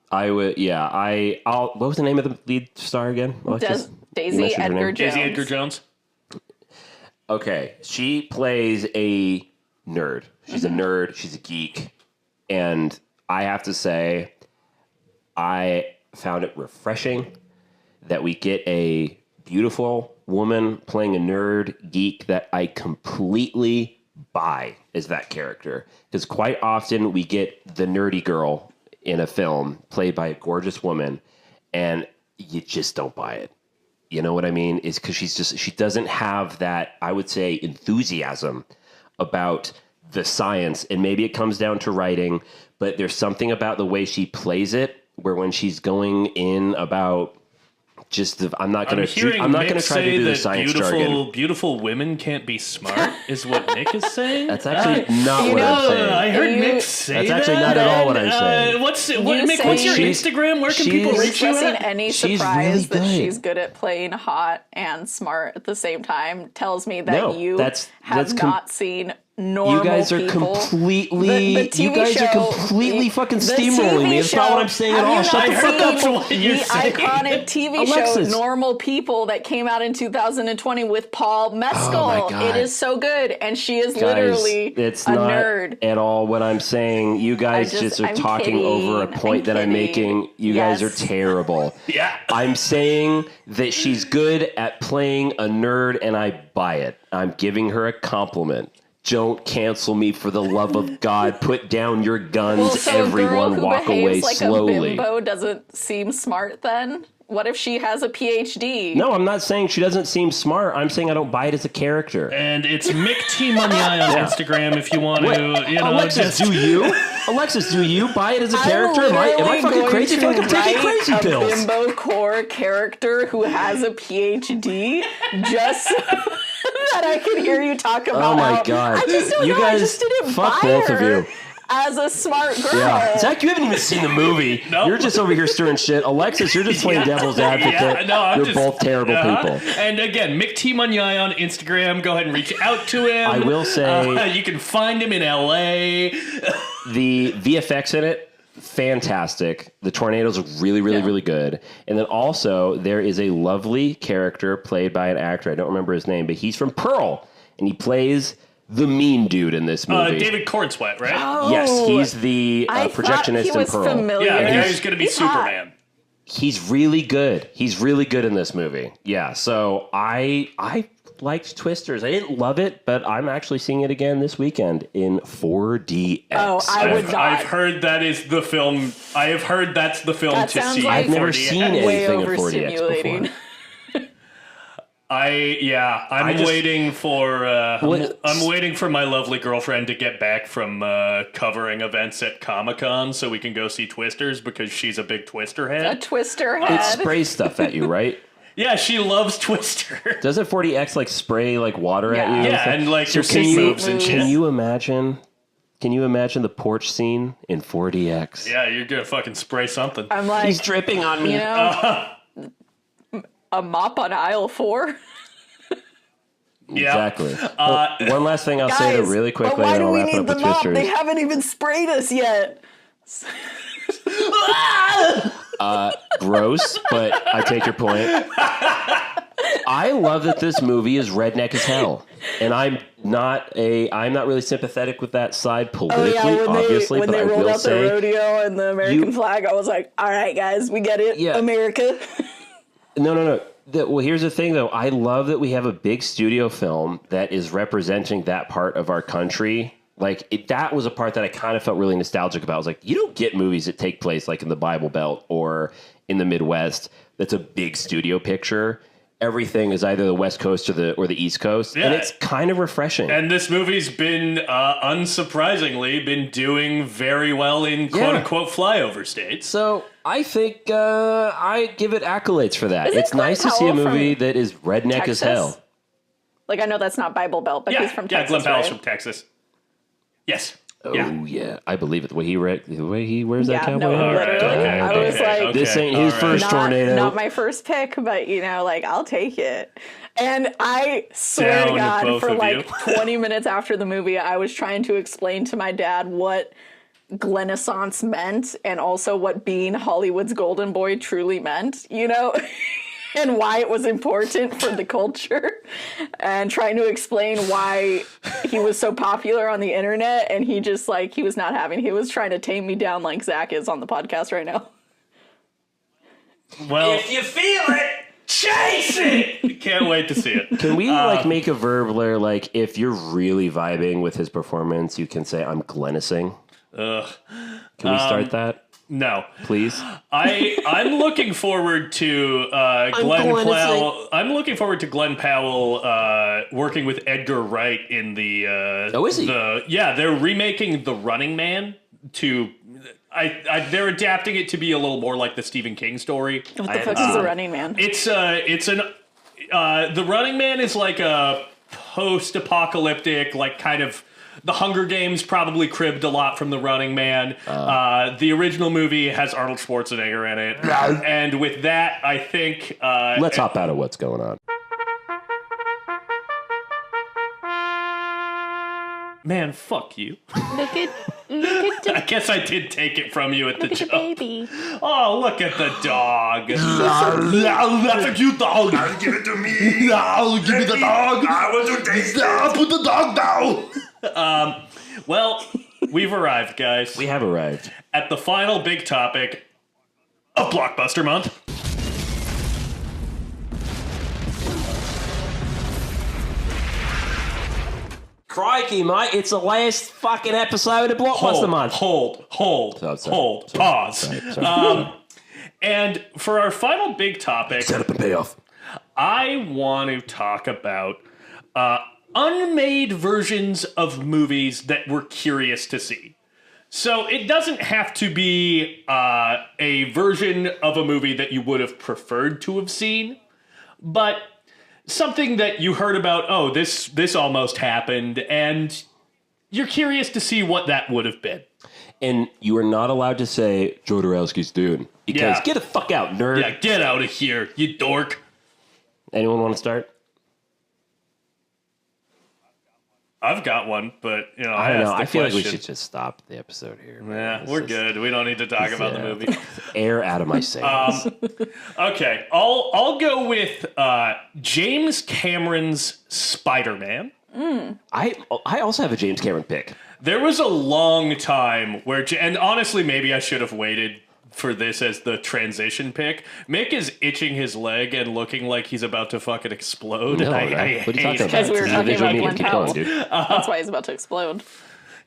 I would. Yeah. I'll. What was the name of the lead star again? Alexis? You Daisy mentioned her Edgar name. Jones. Daisy Edgar Jones. Okay, she plays a nerd. She's a nerd. She's a geek. And I have to say, I found it refreshing that we get a beautiful woman playing a nerd geek that I completely buy as that character. Because quite often we get the nerdy girl in a film played by a gorgeous woman, and you just don't buy it. You know what I mean? It's because she doesn't have that, I would say, enthusiasm about the science. And maybe it comes down to writing, but there's something about the way she plays it where when she's going in about just the, I'm not going to try to do the science jargon. Beautiful women can't be smart, is what Nick is saying. That's actually not what I'm saying. I heard Nick say That's that. actually not at all what I'm saying. Nick, what's your Instagram? Where can people reach you Expressing at? any She's surprise really that good. she's good at playing hot and smart at the same time tells me that No, you that's have com- not seen normal You guys are people. completely, The TV you guys are show- completely fucking the steamrolling me. TV That's not what I'm saying at have all. you Shut not the fuck up. for what seen you're the saying. iconic TV show Alexis. Normal People that came out in 2020 with Paul Mescal. Oh my God. It is so good, and she is Guys, literally it's a not nerd. at all what I'm saying. You guys just are I'm talking over a kidding. point I'm that I'm kidding. making. You guys are Yes. terrible. Yeah. I'm saying that she's good at playing a nerd, and I buy it. I'm giving her a compliment. Don't cancel me, for the love of God. Put down your guns, Well, so a girl everyone. who Walk behaves away like slowly. a bimbo doesn't seem smart then? What if she has a PhD? No, I'm not saying she doesn't seem smart. I'm saying I don't buy it as a character. And it's Mick T. Munyai on Instagram if you want to, you know, Alexis, just... do you? Alexis, do you buy it as a character? Am I fucking crazy? I feel like I'm taking crazy a pills. bimbo core character who has a PhD just so that I can hear you talk about. Oh my how, God. I just don't You know. I guys- just didn't fuck buy both of her you. as a smart girl. Yeah. Zach, you haven't even seen the movie. No. You're just over here stirring shit. Alexis, you're just playing devil's advocate. Yeah, no, I'm you're just, both terrible people. And again, Mick T. Munyai on Instagram. Go ahead and reach out to him. I will say- you can find him in LA. The VFX in it, fantastic. The tornadoes are really, really, really good. And then also, there is a lovely character played by an actor. I don't remember his name, but he's from Pearl. And he plays the mean dude in this movie. David Cornsweet, right? Oh, Yes, he's the I projectionist thought he in was Pearl. familiar. Yeah, the guy who's going to be He's hot. Superman. He's really good. He's really good in this movie. Yeah, so I liked Twisters. I didn't love it, but I'm actually seeing it again this weekend in 4DX. Oh, I would not. I've heard that is the film. I have heard that's the film That to sounds see. like I've never 4DX. seen way anything at 4DX overstimulating. before. I'm just- waiting for What- I'm waiting for my lovely girlfriend to get back from covering events at Comic-Con so we can go see Twisters because she's a big Twister A head. twister It head. sprays stuff at you, right? Yeah, she loves Twister. Doesn't 4DX like spray like water at Yeah. you? Yeah, stuff? and like So your can seat you- moves and shit. Can you imagine? Can you imagine the porch scene in 4DX? Yeah, you're gonna fucking spray something. I'm like, He's dripping on me. you know, a mop on aisle 4. Yeah. Exactly. One last thing I'll say though, really quickly, but why and do I'll we wrap it need up the with mop? Twisters. They haven't even sprayed us yet. Gross, but I take your point. I love that this movie is redneck as hell, and I'm not really sympathetic with that side politically, obviously. when but they I rolled will out the say, rodeo and the American flag, I was like, all right, guys, we get it. Yeah. America. no. Well, here's the thing, though. I love that we have a big studio film that is representing that part of our country Like that was a part that I kind of felt really nostalgic about. I was like, you don't get movies that take place like in the Bible Belt or in the Midwest. That's a big studio picture. Everything is either the West Coast or the East Coast, and it's kind of refreshing. And this movie's been, unsurprisingly, been doing very well in quote-unquote flyover states. So I think I give it accolades for that. Isn't It's Glenn nice to see a Powell movie from that is redneck Texas? as hell. Like, I know that's not Bible Belt, but he's from Texas, Glenn Powell's right? from Texas. Yes. Oh yeah, I believe it. The way he wears that cowboy no, hat. literally. I was like, This ain't his first tornado. Not my first pick, but like I'll take it. And I swear to Down, God, both for of like you. 20 minutes after the movie, I was trying to explain to my dad what Glennaissance meant and also what being Hollywood's golden boy truly meant, and why it was important for the culture, and trying to explain why he was so popular on the internet. And he just he was not having, he was trying to tame me down like Zach is on the podcast right now. Well, If you feel it, chase it! can't wait to see it. Can we make a verb where if you're really vibing with his performance, you can say I'm glenissing? Ugh. Can we start that, No. please? I'm looking forward to Glenn Powell. I'm looking forward to Glenn Powell working with Edgar Wright in the. Oh, is he? They're remaking The Running Man to. They're adapting it to be a little more like the Stephen King story. What the fuck is The Running Man? It's The Running Man is like a post-apocalyptic, kind of. The Hunger Games probably cribbed a lot from The Running Man. The original movie has Arnold Schwarzenegger in it. And with that, I think... Let's hop out of what's going on. Man, fuck you. Look at I guess I did take it from you at the jump. baby. Oh, look at the dog. That's a cute dog. Give it to me! No, give me the dog. I want to taste it! Put the dog down. Well, we've arrived, guys. We have arrived. At the final big topic of Blockbuster Month. Crikey, mate! It's the last fucking episode of Blockbuster Month. Hold, Sorry. pause. Sorry. And for our final big topic, Set up and pay off. I want to talk about unmade versions of movies that we're curious to see. So it doesn't have to be a version of a movie that you would have preferred to have seen, but something that you heard about, oh, this almost happened, and you're curious to see what that would have been. And you are not allowed to say Jodorowsky's Dune. Because get the fuck out, nerd. Yeah, get out of here, you dork. Anyone want to start? I've got one, but I don't know. I feel like we question. should just stop the episode here. Yeah, This we're is- good. We don't need to talk about the movie. Air out of my sails. Okay, I'll go with James Cameron's Spider-Man. I also have a James Cameron pick. There was a long time where, and honestly, maybe I should have waited for this as the transition pick. Mick is itching his leg and looking like he's about to fucking explode. No, I right? What are you hate talking it. about? Because we were It's a talking visual about medium. Glenn Keep Powell. going, dude. That's why he's about to explode.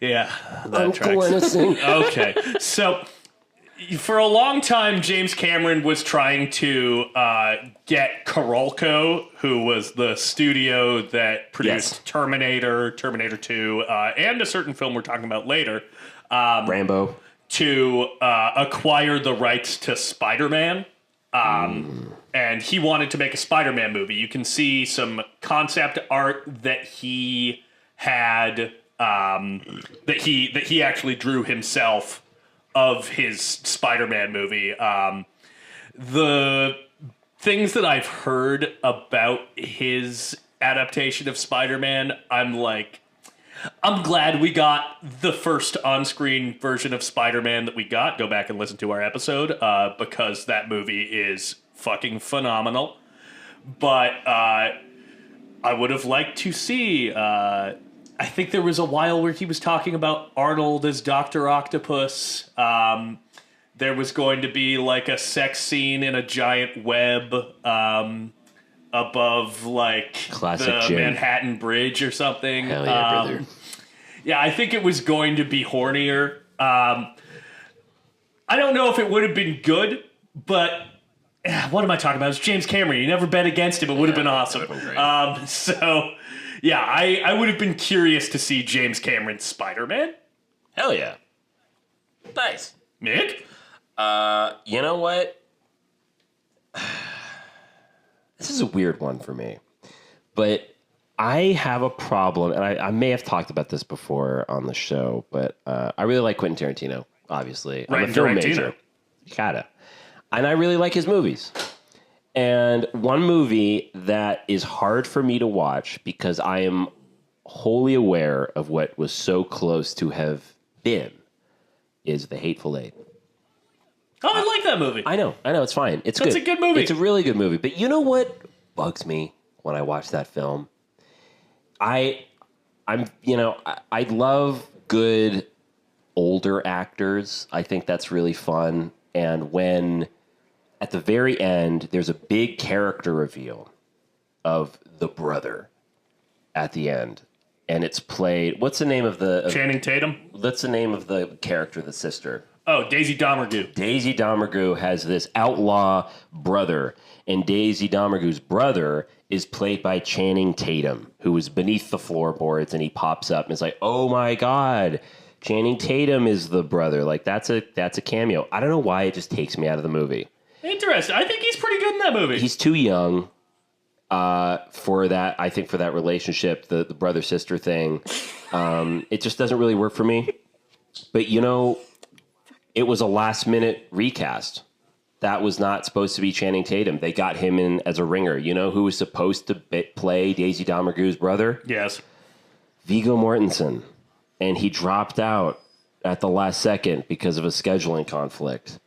Yeah, I'm that tracks. going to sing. Okay, so for a long time, James Cameron was trying to get Carolco, who was the studio that produced Yes. Terminator, Terminator 2, and a certain film we're talking about later, Rambo. to acquire the rights to Spider-Man. And he wanted to make a Spider-Man movie. You can see some concept art that he had, that he actually drew himself of his Spider-Man movie. The things that I've heard about his adaptation of Spider-Man, I'm glad we got the first on-screen version of Spider-Man that we got. Go back and listen to our episode, because that movie is fucking phenomenal. But I would have liked to see... I think there was a while where he was talking about Arnold as Dr. Octopus. There was going to be like a sex scene in a giant web above Classic the Jim. Manhattan Bridge or something. Hell yeah, brother. Yeah, I think it was going to be hornier. I don't know if it would have been good, but what am I talking about? It's James Cameron. You never bet against him. It would have been awesome. So, yeah, I would have been curious to see James Cameron's Spider-Man. Hell yeah. Nice. Mick? You know what? This is a weird one for me. But I have a problem, and I may have talked about this before on the show, but I really like Quentin Tarantino, obviously. Right, I'm a film Tarantino. major. You gotta. And I really like his movies. And one movie that is hard for me to watch because I am wholly aware of what was so close to have been is The Hateful Eight. Oh, I like that movie. I know, it's fine. It's That's good. a good movie. It's a really good movie. But you know what bugs me when I watch that film? I love good older actors. I think that's really fun. And when at the very end, there's a big character reveal of the brother at the end. And it's played, what's the name of the... Channing Tatum? What's the name of the character, the sister? Oh, Daisy Domergue. Daisy Domergue has this outlaw brother, and Daisy Domergue's brother is played by Channing Tatum, who is beneath the floorboards, and he pops up and is like, "Oh my God, Channing Tatum is the brother." Like that's a cameo. I don't know why it just takes me out of the movie. Interesting. I think he's pretty good in that movie. He's too young for that. I think for that relationship, the brother sister thing, it just doesn't really work for me. But you know. It was a last-minute recast. That was not supposed to be Channing Tatum. They got him in as a ringer. You know who was supposed to play Daisy Domergue's brother? Yes. Viggo Mortensen. And he dropped out at the last second because of a scheduling conflict.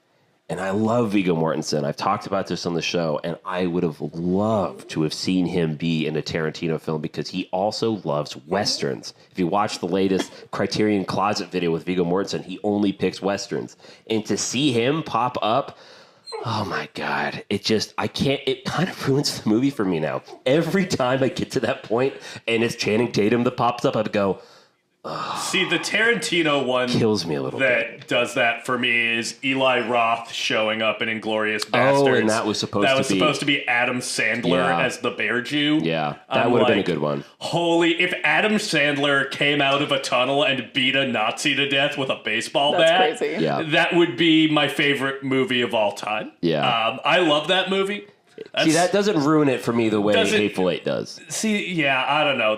And I love Viggo Mortensen. I've talked about this on the show, and I would have loved to have seen him be in a Tarantino film because he also loves Westerns. If you watch the latest Criterion Closet video with Viggo Mortensen, he only picks Westerns. And to see him pop up, oh my God, it kind of ruins the movie for me now. Every time I get to that point and it's Channing Tatum that pops up, I'd go, see, the Tarantino one kills me a little that does that for me is Eli Roth showing up in Inglourious Basterds. Oh, and that was supposed to be Adam Sandler as the Bear Jew. Yeah, that would have been a good one. Holy, if Adam Sandler came out of a tunnel and beat a Nazi to death with a baseball bat, crazy. Yeah. That would be my favorite movie of all time. Yeah. I love that movie. See, that doesn't ruin it for me the way Hateful Eight does. See, yeah, I don't know.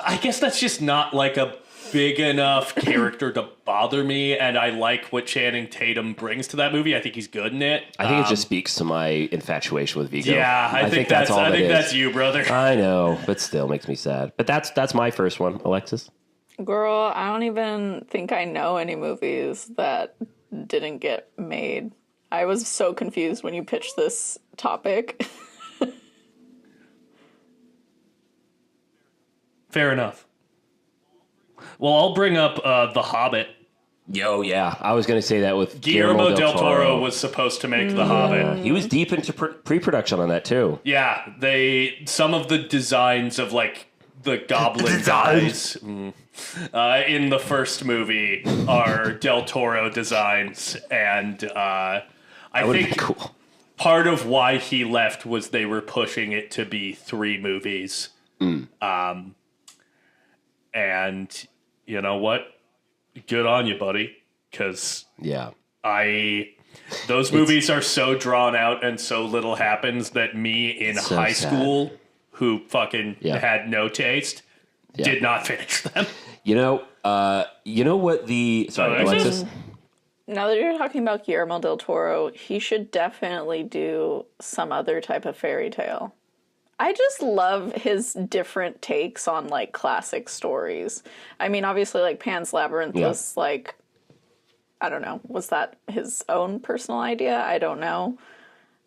I guess that's just not like a big enough character to bother me, and I like what Channing Tatum brings to that movie. I think he's good in it. I think it just speaks to my infatuation with Viggo. Yeah, I think that's all. I think that's you, brother. I know, but still makes me sad. But that's my first one, Alexis. Girl, I don't even think I know any movies that didn't get made. I was so confused when you pitched this topic. Fair enough. Well, I'll bring up The Hobbit. Yo, yeah. I was going to say that with Guillermo del Toro was supposed to make The Hobbit. He was deep into pre-production on that, too. Yeah, some of the designs of, like, the goblin guys in the first movie are del Toro designs, and I think cool. Part of why he left was they were pushing it to be 3 movies. And you know what? Good on you, buddy. Because those movies are so drawn out and so little happens that me in high school, who fucking had no taste, did not finish them. You know what sorry, Alexis? Now that you're talking about Guillermo del Toro, he should definitely do some other type of fairy tale. I just love his different takes on, like, classic stories. I mean, obviously, like, Pan's Labyrinth was, like, I don't know, was that his own personal idea? I don't know.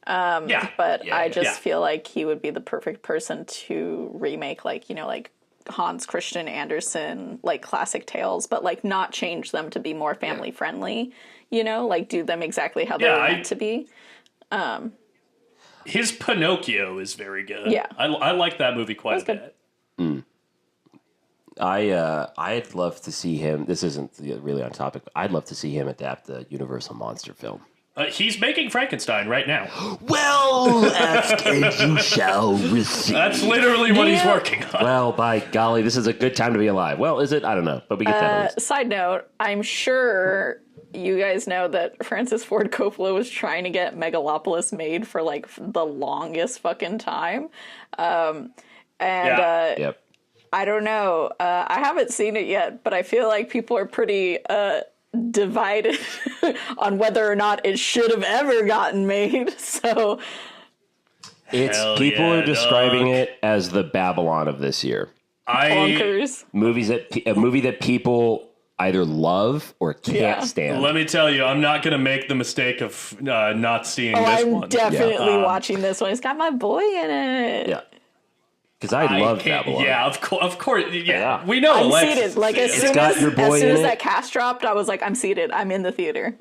But I just feel like he would be the perfect person to remake, like, you know, like, Hans Christian Andersen, like, classic tales, but, like, not change them to be more family-friendly, you know? Like, do them exactly how they were meant to be. His Pinocchio is very good. Yeah. I like that movie quite a bit. I'd love to see him. This isn't really on topic, but I'd love to see him adapt the Universal monster film. He's making Frankenstein right now. Well, ask and you shall receive. That's literally what he's working on. Well, by golly, this is a good time to be alive. Well, is it? I don't know, but we get that. Side note, I'm sure you guys know that Francis Ford Coppola was trying to get Megalopolis made for like the longest fucking time. Yep. I don't know. I haven't seen it yet, but I feel like people are pretty divided on whether or not it should have ever gotten made. So People are describing it as the Babylon of this year. Bonkers. A movie that people either love or can't stand. Let me tell you, I'm not going to make the mistake of not seeing this one. I'm definitely watching this one. It's got my boy in it. Yeah. Because I love Babylon. Yeah, of course. Yeah, we know. I'm Alexis seated. Like as soon as that cast dropped, I was like, I'm seated. I'm in the theater.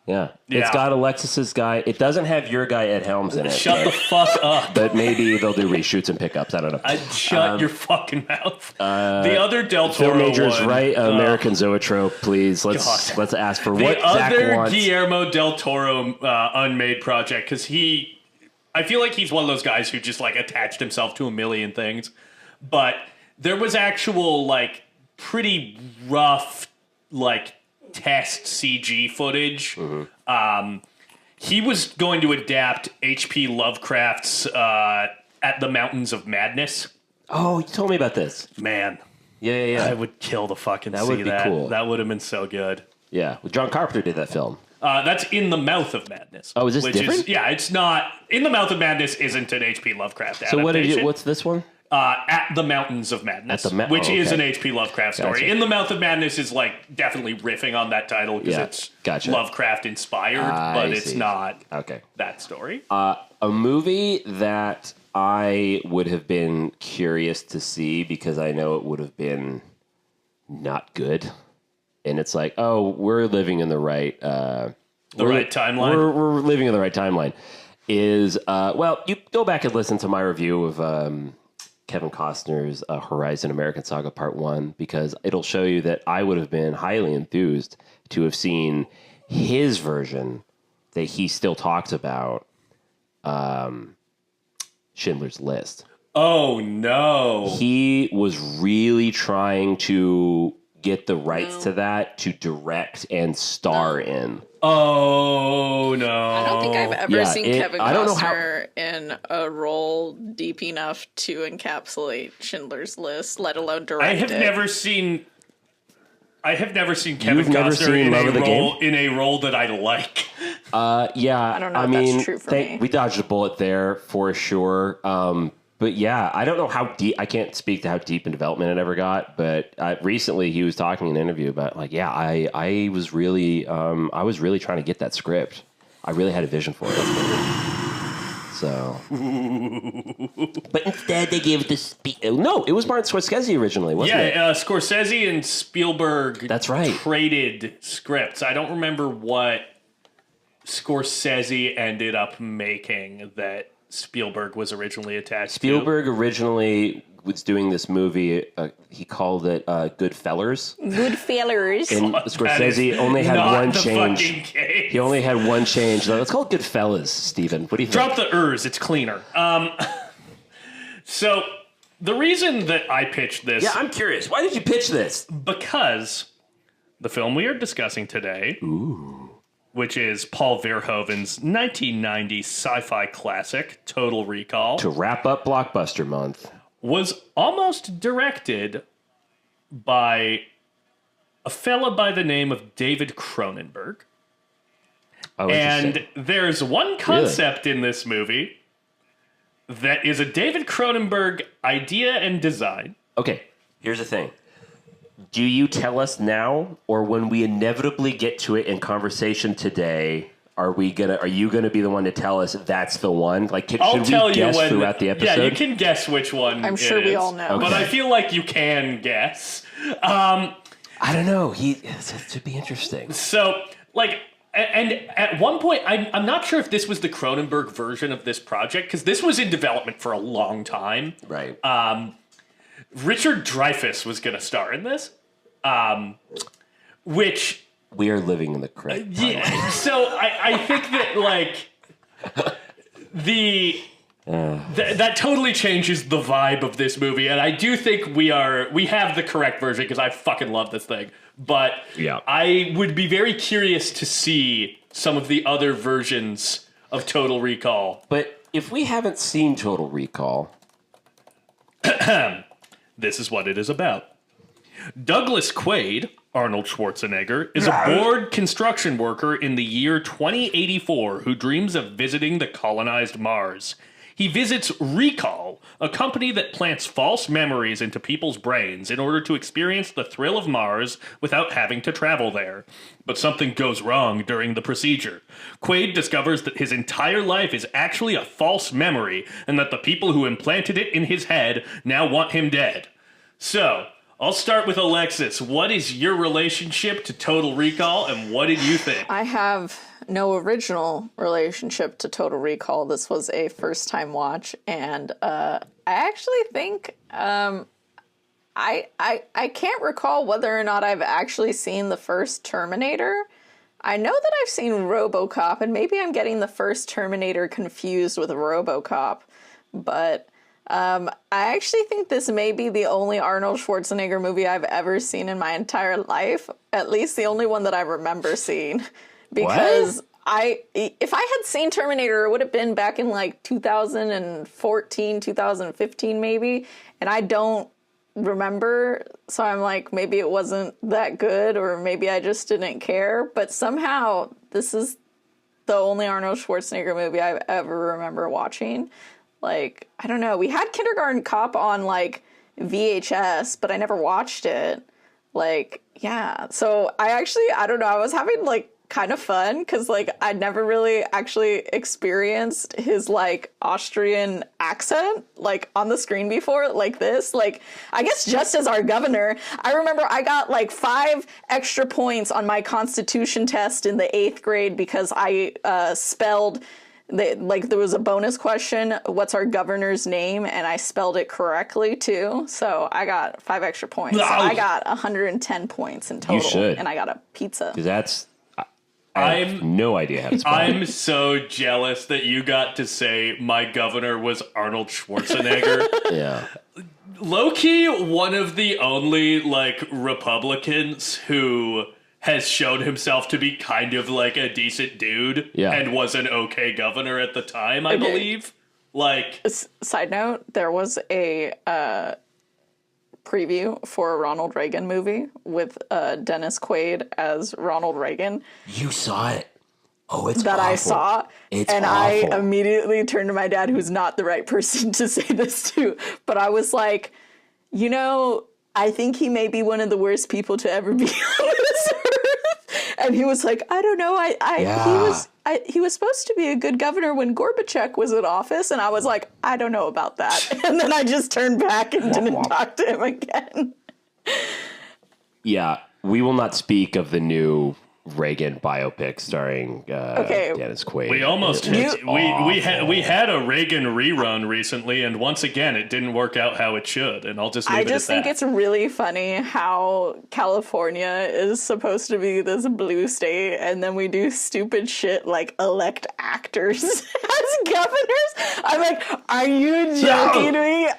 Yeah. It's got Alexis's guy. It doesn't have your guy Ed Helms in it. Shut the fuck up. But maybe they'll do reshoots and pickups. I don't know. Shut your fucking mouth. The other Del Toro Film Majors, one, right? American Zoetrope, please. Let's ask for what Zach other wants. Guillermo Del Toro Unmade project, because I feel like he's one of those guys who just like attached himself to a million things. But there was actual like pretty rough like test CG footage. Mm-hmm. He was going to adapt H.P. Lovecraft's At the Mountains of Madness. Oh, you told me about this. Man. Yeah. I would kill to fucking that see would be that. Cool. That would have been so good. Yeah. Well, John Carpenter did that film. That's In the Mouth of Madness. Oh, is this different? It's not. In the Mouth of Madness isn't an H.P. Lovecraft adaptation. So what's this one? At the Mountains of Madness, which is an H.P. Lovecraft story. Gotcha. In the Mouth of Madness is like definitely riffing on that title because it's Lovecraft inspired, but it's not that story. A movie that I would have been curious to see because I know it would have been not good. And it's like, oh, we're living in the right... right timeline? We're living in the right timeline. Is, you go back and listen to my review of Kevin Costner's Horizon American Saga Part 1, because it'll show you that I would have been highly enthused to have seen his version that he still talks about, Schindler's List. Oh, no. He was really trying to get the rights to that to direct and star in. Oh, no. I don't think I've ever seen Kevin Costner in a role deep enough to encapsulate Schindler's List, let alone direct it. I have never seen Kevin Costner in a role that I like. I don't know if that's true for me. We dodged a bullet there for sure. But yeah, I don't know how deep. I can't speak to how deep in development it ever got. But recently, he was talking in an interview about I was really trying to get that script. I really had a vision for it. So, but instead they gave it to No, it was Martin Scorsese originally, wasn't it? Yeah, Scorsese and Spielberg. That's right. Traded scripts. I don't remember what Scorsese ended up making that Spielberg was originally attached Spielberg originally was doing this movie. He called it Goodfellas. Goodfellas. And Scorsese only had one change. He only had one change. Let's call it Goodfellas, Steven. What do you think? Drop the ers. It's cleaner. So the reason that I pitched this... Yeah, I'm curious. Why did you pitch this? Because the film we are discussing today... which is Paul Verhoeven's 1990 sci-fi classic, Total Recall. To wrap up Blockbuster Month. Was almost directed by a fella by the name of David Cronenberg. Oh, and there's one concept in this movie that is a David Cronenberg idea and design. Okay, here's the thing. Do you tell us now, or when we inevitably get to it in conversation today, are you gonna be the one to tell us that's the one? Like, should we guess throughout the episode? Yeah, you can guess which one. I'm sure we all know, but I feel like you can guess. I don't know. It should be interesting. So, and at one point, I'm not sure if this was the Cronenberg version of this project because this was in development for a long time, right? Richard Dreyfuss was going to star in this, which We are living in the correct timeline. yeah. So I think that like that totally changes the vibe of this movie, and I do think we have the correct version because I fucking love this thing. But Yeah. I would be very curious to see some of the other versions of Total Recall. But if we haven't seen Total Recall, This is what it is about. Douglas Quaid, Arnold Schwarzenegger, is a bored construction worker in the year 2084 who dreams of visiting the colonized Mars. He visits Recall, a company that plants false memories into people's brains in order to experience the thrill of Mars without having to travel there. But something goes wrong during the procedure. Quaid discovers that his entire life is actually a false memory and that the people who implanted it in his head now want him dead. So, I'll start with Alexis. What is your relationship to Total Recall, and what did you think? I have no original relationship to Total Recall. This was a first-time watch, and I actually think I can't recall whether or not I've actually seen the first Terminator. I know that I've seen RoboCop, and maybe I'm getting the first Terminator confused with RoboCop, but I actually think this may be the only Arnold Schwarzenegger movie I've ever seen in my entire life. At least the only one that I remember seeing. Because if I had seen Terminator, it would have been back in like 2014, 2015 maybe. And I don't remember. So I'm like, maybe it wasn't that good, or maybe I just didn't care. But somehow this is the only Arnold Schwarzenegger movie I've ever remember watching. Like, I don't know. We had Kindergarten Cop on, like, VHS, but I never watched it. Like, yeah. So I don't know. I was having, like, kind of fun because, like, I'd never really actually experienced his, like, Austrian accent, like, on the screen before, like this. Like, I guess just as our governor, I remember I got, like, 5 extra points on my Constitution test in the 8th grade because I spelled... there was a bonus question, what's our governor's name? And I spelled it correctly, too. So I got 5 extra points. So I got 110 points in total. You should. And I got a pizza. Because I have no idea how to spell I'm so jealous that you got to say my governor was Arnold Schwarzenegger. Yeah. Low-key, one of the only, like, Republicans who has shown himself to be kind of like a decent dude and was an okay governor at the time, I believe. Like, side note, there was a preview for a Ronald Reagan movie with Dennis Quaid as Ronald Reagan. You saw it. Oh, it's that awful. I saw. It's and awful. I immediately turned to my dad, who's not the right person to say this to. But I was like, you know, I think he may be one of the worst people to ever be on this earth. And he was like, I don't know. He was supposed to be a good governor when Gorbachev was in office. And I was like, I don't know about that. And then I just turned back and didn't talk to him again. Yeah, we will not speak of the new Reagan biopic starring Dennis Quaid. we almost we had a Reagan rerun recently, and once again, it didn't work out how it should. And I'll just leave it at that. I just think it's really funny how California is supposed to be this blue state, and then we do stupid shit like elect actors as governors. I'm like, are you joking me?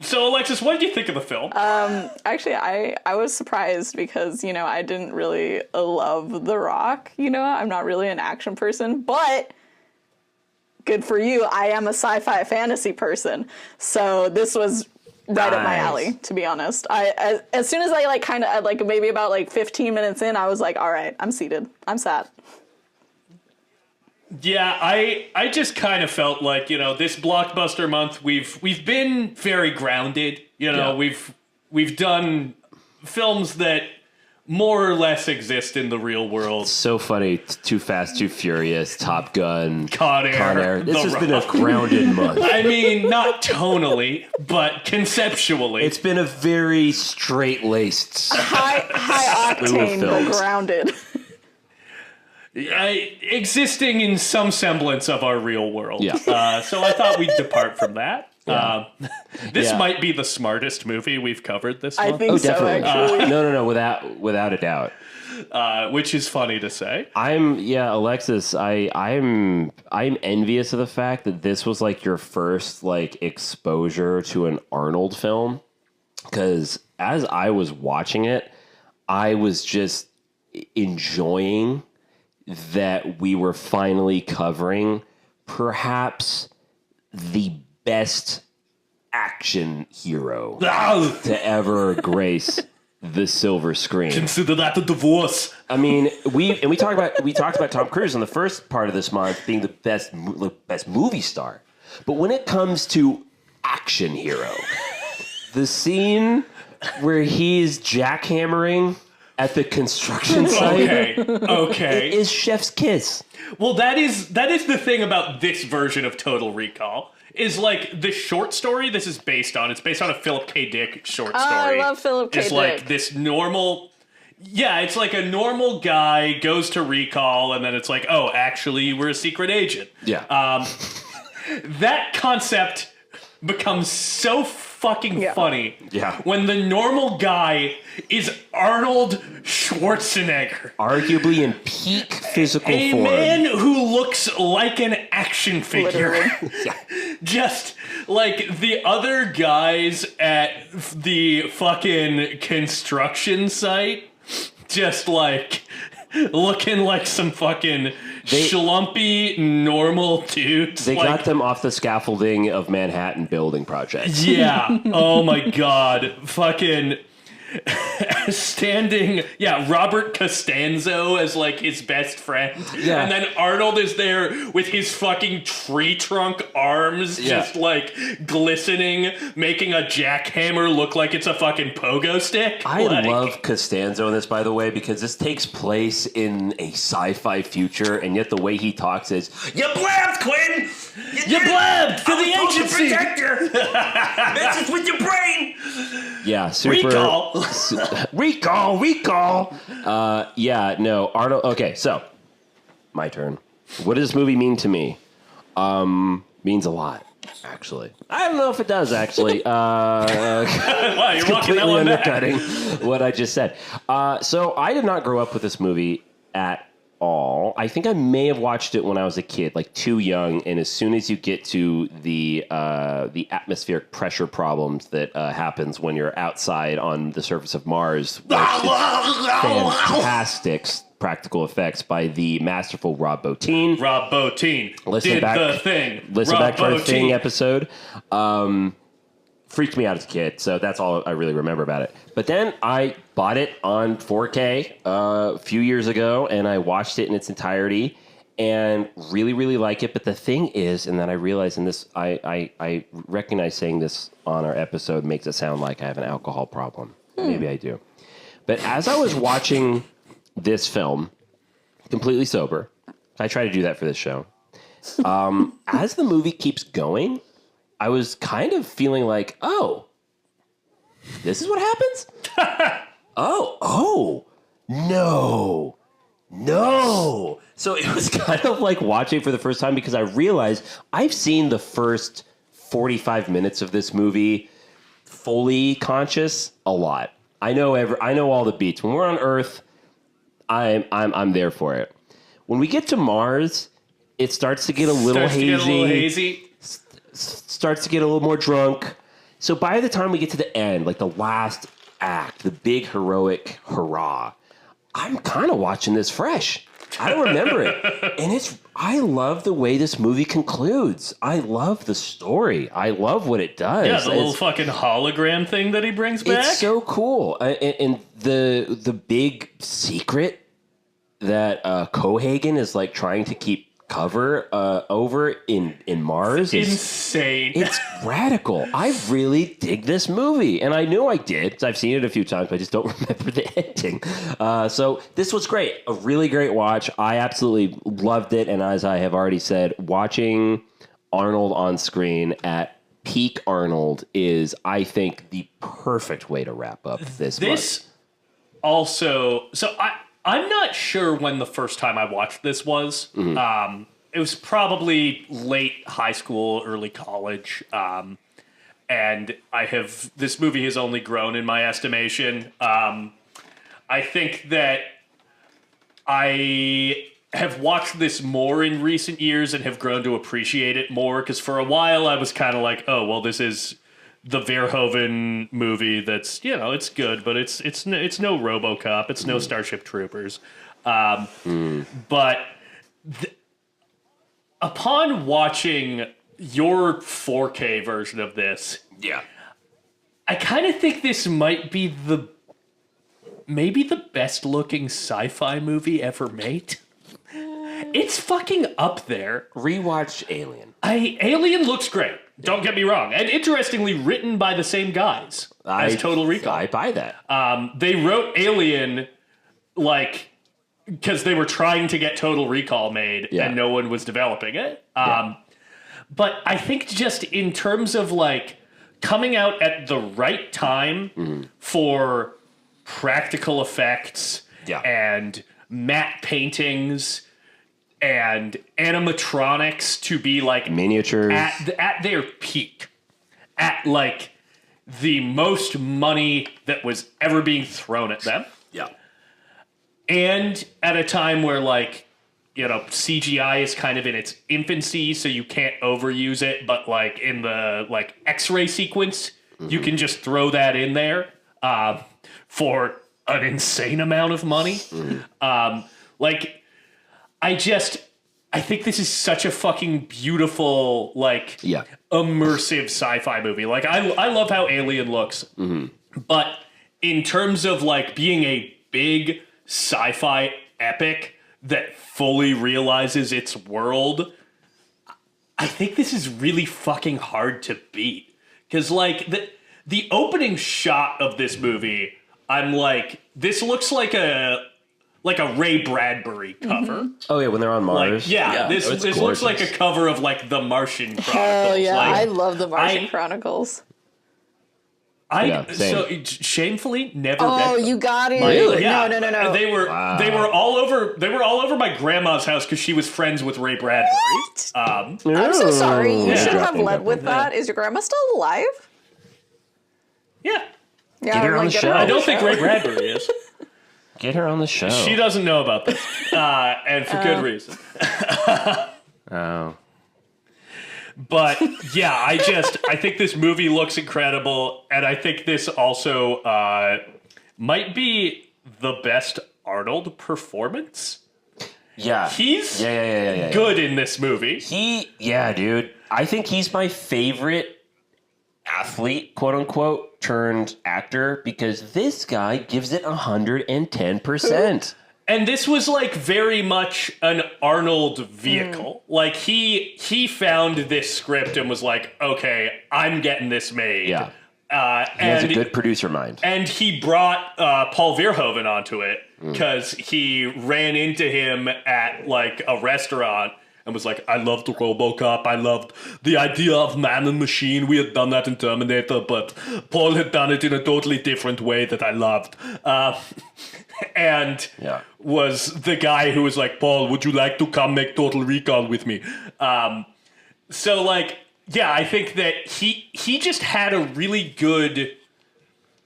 So, Alexis, what did you think of the film? Actually, I was surprised because, you know, I didn't really love The Rock. You know, I'm not really an action person, but good for you. I am a sci-fi fantasy person. So this was right up my alley, to be honest. As soon as I maybe about 15 minutes in, I was like, all right, I'm seated. I'm sat. Yeah, I just kind of felt like, you know, this Blockbuster Month, we've been very grounded. You know, we've done films that more or less exist in the real world. So funny. Too Fast, Too Furious, Top Gun, Con Air. This has been a grounded month. I mean, not tonally, but conceptually. It's been a very straight-laced High octane, but grounded. existing in some semblance of our real world. Yeah. So I thought we'd depart from that. This Yeah. might be the smartest movie we've covered this I month, think so, Definitely. actually. No, without a doubt. which is funny to say. Alexis, I'm envious of the fact that this was like your first like exposure to an Arnold film, because as I was watching it, I was just enjoying that we were finally covering perhaps the best action hero to ever grace the silver screen. Consider that a divorce. I mean, we talked about Tom Cruise in the first part of this month being the best movie star, but when it comes to action hero, the scene where he's jackhammering at the construction site Okay. is chef's kiss. Well, that is the thing about this version of Total Recall. Is like the short story this is based on. It's based on a Philip K. Dick short story. I love Philip K. It's Dick. like this normal. Yeah, it's like a normal guy goes to recall, and then it's like, oh, actually, you were a secret agent. Yeah. That concept becomes so fucking funny. Yeah. When the normal guy is Arnold Schwarzenegger. Arguably in peak physical A form. man who looks like an action figure. Literally. Just like the other guys at the fucking construction site, just like looking like some fucking schlumpy normal dudes. They like, got them off the scaffolding of Manhattan building projects. yeah. Oh my god. Fucking standing, Robert Costanzo as like his best friend. Yeah. And then Arnold is there with his fucking tree trunk arms just like glistening, making a jackhammer look like it's a fucking pogo stick. I like, love Costanzo in this, by the way, because this takes place in a sci-fi future, and yet the way he talks is, You blabbed, Quinn! You blabbed for the I'm supposed to agency. protect you! Messes with your brain! yeah, super... Recall! No, Arnold... Okay, so, my turn. What does this movie mean to me? Means a lot, actually. I don't know if it does, actually. Wow, you're walking that Completely one back. undercutting what I just said. So I did not grow up with this movie at all. I think I may have watched it when I was a kid, like too young. And as soon as you get to the atmospheric pressure problems that happens when you're outside on the surface of Mars, which is fantastic practical effects by the masterful Rob Bottin. Rob Bottin Listen did back- the thing. Listen Rob back to our Bottin. Thing episode. Freaked me out as a kid, so that's all I really remember about it. But then I bought it on 4K a few years ago, and I watched it in its entirety, and really, really like it. But the thing is, and then I realized, and this, I recognize saying this on our episode makes it sound like I have an alcohol problem. Maybe I do. But as I was watching this film, completely sober, I try to do that for this show. As the movie keeps going, I was kind of feeling like, oh, this is what happens? No. So it was kind of like watching for the first time because I realized I've seen the first 45 minutes of this movie fully conscious a lot. I know all the beats. When we're on Earth, I'm there for it. When we get to Mars, it starts to get a little hazy. Starts to get a little more drunk. So by the time we get to the end, like the last act, the big heroic hurrah, I'm kind of watching this fresh. I don't remember it. And I love the way this movie concludes. I love the story. I love what it does. Yeah, the little fucking hologram thing that he brings back. It's so cool. And the big secret that Cohagen is like trying to keep cover over in Mars is insane. It's radical. I really dig this movie, and I knew I did because I've seen it a few times, but I just don't remember the ending. So this was great, a really great watch. I absolutely loved it, and as I have already said, watching Arnold on screen at peak Arnold is, I think, the perfect way to wrap up this month. Also, so I'm not sure when the first time I watched this was. It was probably late high school, early college. And this movie has only grown in my estimation. I think that I have watched this more in recent years and have grown to appreciate it more, because for a while I was kind of like, oh, well, this is the Verhoeven movie that's, it's good, but it's no RoboCop, it's no Starship Troopers. But upon watching your 4K version of this, I kind of think this might be maybe the best looking sci-fi movie ever made. It's fucking up there. Rewatch Alien. Alien looks great. Don't get me wrong. And interestingly, written by the same guys as Total Recall. I buy that. They wrote Alien because they were trying to get Total Recall made and no one was developing it. But I think just in terms of coming out at the right time for practical effects and matte paintings and animatronics to be miniatures at their peak, at the most money that was ever being thrown at them. And at a time where CGI is kind of in its infancy, so you can't overuse it, but in the X-ray sequence, you can just throw that in there for an insane amount of money. I think this is such a fucking beautiful, immersive sci-fi movie. I love how Alien looks, but in terms of being a big sci-fi epic that fully realizes its world, I think this is really fucking hard to beat. Because the opening shot of this movie, I'm this looks like a Ray Bradbury cover. Oh yeah, when they're on Mars. This looks like a cover of The Martian Chronicles. Hell yeah, I love the Martian Chronicles. Shamefully never read Oh, them. you got it. Really? Yeah. No. They were all over my grandma's house because she was friends with Ray Bradbury. What? I'm so sorry. You should have led with that. Is your grandma still alive? Yeah. Yeah, her on the show. I don't think Ray Bradbury is. Get her on the show. She doesn't know about this. And for good reason. Oh. But yeah, I think this movie looks incredible, and I think this also might be the best Arnold performance. Yeah. He's yeah. good in this movie. Dude. I think he's my favorite athlete, quote unquote, turned actor, because this guy gives it 110%. And this was very much an Arnold vehicle. He found this script and was okay, I'm getting this made. Yeah. He has a good producer mind. And he brought Paul Verhoeven onto it because he ran into him at a restaurant and was I loved RoboCop. I loved the idea of man and machine. We had done that in Terminator, but Paul had done it in a totally different way that I loved. And was the guy who was Paul, would you like to come make Total Recall with me? I think that he just had a really good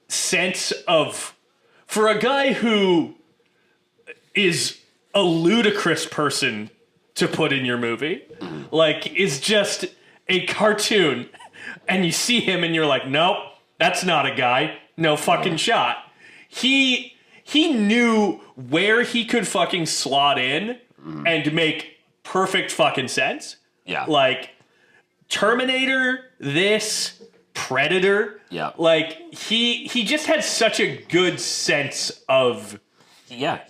sense of, for a guy who is a ludicrous person to put in your movie, is just a cartoon, and you see him and you're nope, that's not a guy, no fucking shot. He knew where he could fucking slot in and make perfect fucking sense. Yeah. Terminator, this, Predator. Yeah. He just had such a good sense of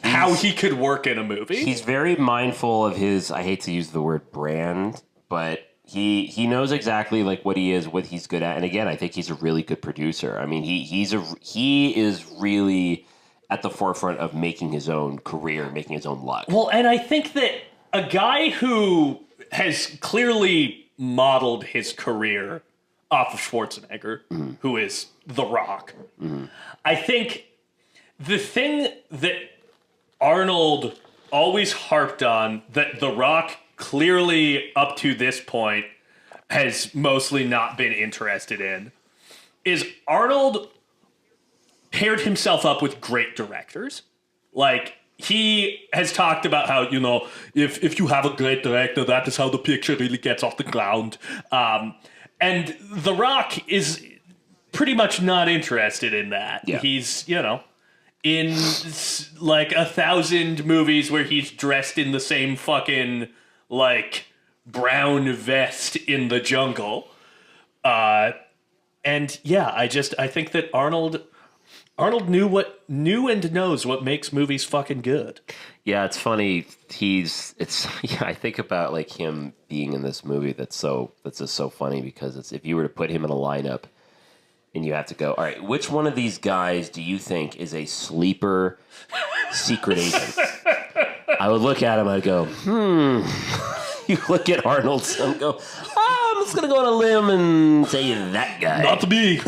how he could work in a movie. He's very mindful of his, I hate to use the word brand, but he knows exactly what he is, what he's good at. And again, I think he's a really good producer. I mean, he is really at the forefront of making his own career, making his own luck. Well, and I think that a guy who has clearly modeled his career off of Schwarzenegger, who is The Rock, I think the thing that Arnold always harped on that The Rock clearly up to this point has mostly not been interested in is Arnold paired himself up with great directors. Like, he has talked about how, you know, if you have a great director, that is how the picture really gets off the ground. And The Rock is pretty much not interested in that. Yeah. He's, you know, in like 1,000 movies where he's dressed in the same fucking, like, brown vest in the jungle. And yeah, I think that Arnold knew and knows what makes movies fucking good. Yeah, it's funny. I think about like him being in this movie that's just so funny because it's if you were to put him in a lineup and you have to go, all right, which one of these guys do you think is a sleeper secret agent? I would look at him, I'd go, You look at Arnold and go, I'm just gonna go on a limb and say that guy. Not me.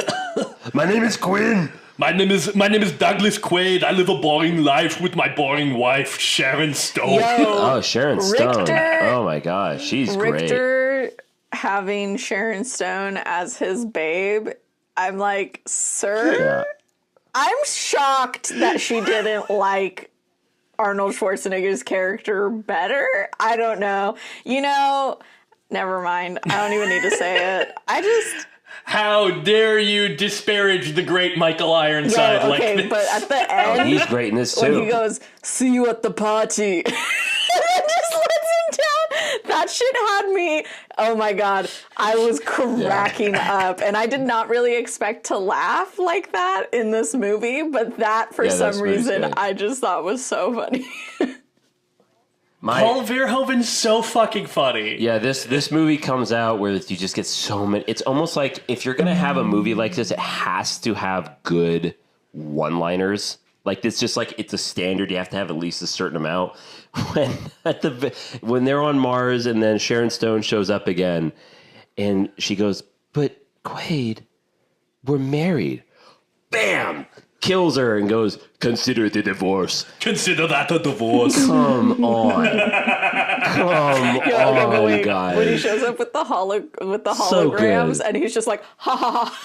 My name is Quinn. My name is Douglas Quaid. I live a boring life with my boring wife, Sharon Stone. Yo, Sharon Stone. Richter, oh my gosh, she's great. Richter having Sharon Stone as his babe. I'm like, sir? Yeah. I'm shocked that she didn't like Arnold Schwarzenegger's character better. I don't know. You know, never mind. I don't even need to say it. How dare you disparage the great Michael Ironside like this? But at the end, he's great in this too. When he goes, "See you at the party," and then just lets him down. That shit had me. Oh my god, I was cracking up, and I did not really expect to laugh like that in this movie. But that, for some reason, I just thought was so funny. Paul Verhoeven's so fucking funny. Yeah, this movie comes out where you just get so many. It's almost like if you're gonna have a movie like this, it has to have good one-liners. Like it's just like it's a standard. You have to have at least a certain amount. When they're on Mars and then Sharon Stone shows up again, and she goes, "But Quaid, we're married." Bam. Kills her and goes, "Consider it a divorce." Consider that a divorce. Come on. Wait, guys. when he shows up with the holograms and he's just like, ha ha ha.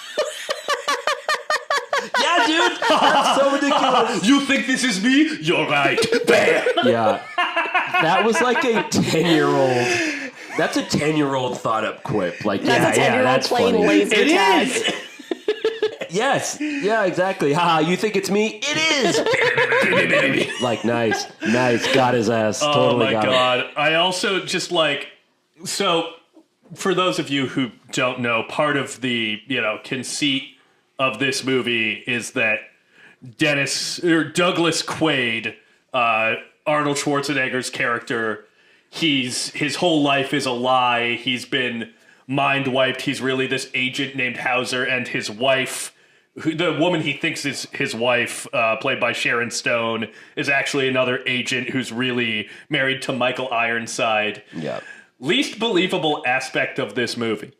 Yeah, dude. That's so ridiculous. You think this is me? You're right. Bam. Yeah. That was like a 10-year-old. That's a 10-year-old thought up quip. Like, that's playing funny. laser tag. Is. Yes. Yeah, exactly. Haha, you think it's me? It is. Like, nice. Got his ass. Totally got God. it. I also just like, so for those of you who don't know, part of the, conceit of this movie is that Douglas Quaid, Arnold Schwarzenegger's character, his whole life is a lie. He's been mind wiped. He's really this agent named Hauser, and his wife, the woman he thinks is his wife, played by Sharon Stone, is actually another agent who's really married to Michael Ironside. Yeah. Least believable aspect of this movie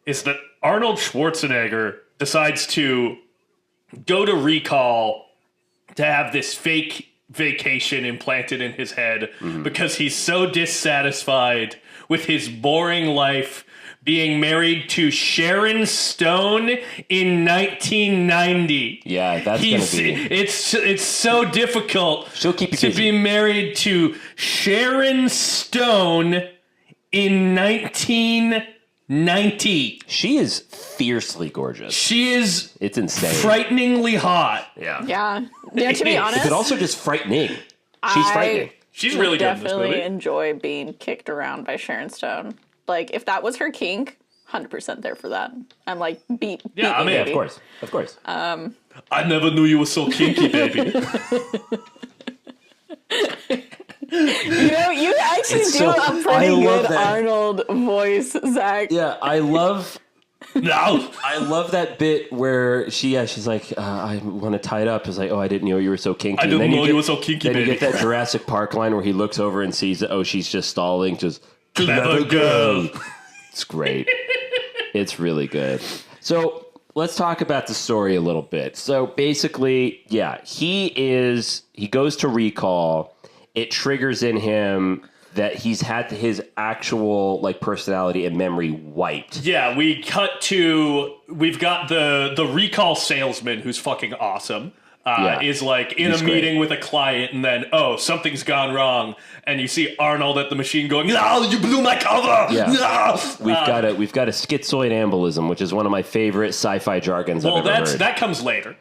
is that Arnold Schwarzenegger decides to go to recall to have this fake vacation implanted in his head because he's so dissatisfied with his boring life being married to Sharon Stone in 1990. Yeah, that's going to be... It's so difficult She'll keep you to busy. be married to Sharon Stone in 1990. She is fiercely gorgeous. She is... It's insane. Frighteningly hot. Yeah. Yeah, to be honest, But also just frightening. She's frightening. She's really good in this definitely movie. enjoy being kicked around by Sharon Stone. Like, if that was her kink, 100% there for that. I'm like, beat me, I mean, baby. Of course. I never knew you were so kinky, baby. You actually It's do so- a I pretty love good that. Arnold voice, Zach. Yeah, I love No. that bit where she's like, I want to tie it up. It's like, oh, I didn't know you were so kinky. I didn't And then know you were so kinky, Then baby. you get that Jurassic Park line where he looks over and sees that, oh, she's just stalling. Just Clever girl. It's great. It's really good. So let's talk about the story a little bit. So basically, yeah, he goes to recall. It triggers in him that he's had his actual like personality and memory wiped. Yeah, we've got the recall salesman who's fucking awesome. Is like in a meeting with a client, and then something's gone wrong, and you see Arnold at the machine going, "No, you blew my cover!" Yeah. No! We've got a schizoid embolism, which is one of my favorite sci-fi jargons I've ever heard. That comes later.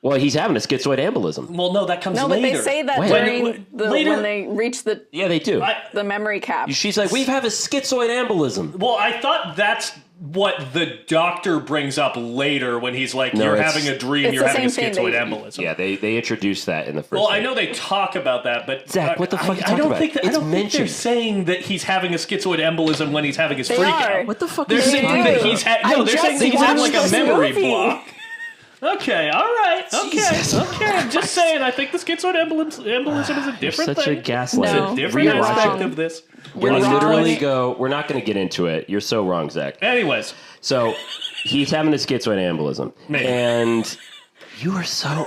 Well, he's having a schizoid embolism. Well, no, that comes No, later. but they say that when they reach the Yeah, they do. the memory cap. She's like, we've had a schizoid embolism. Well, I thought that's what the doctor brings up later when he's like, you're having a dream, you're having a schizoid embolism. Yeah, they introduced that in the first. Well, I know they talk about that, but Zach, what the fuck? I don't think I don't think they're saying that he's having a schizoid embolism when he's having his freak out. What the fuck? They're saying that he's they're saying that he's having like a memory block. Okay, all right, okay. I'm just saying. I think the schizoid embolism is a different such thing. a gaslight. No. It's a different You're aspect wrong. of this. We're not going to get into it. You're so wrong, Zach. Anyways, So he's having a schizoid embolism, Maybe. and you are so.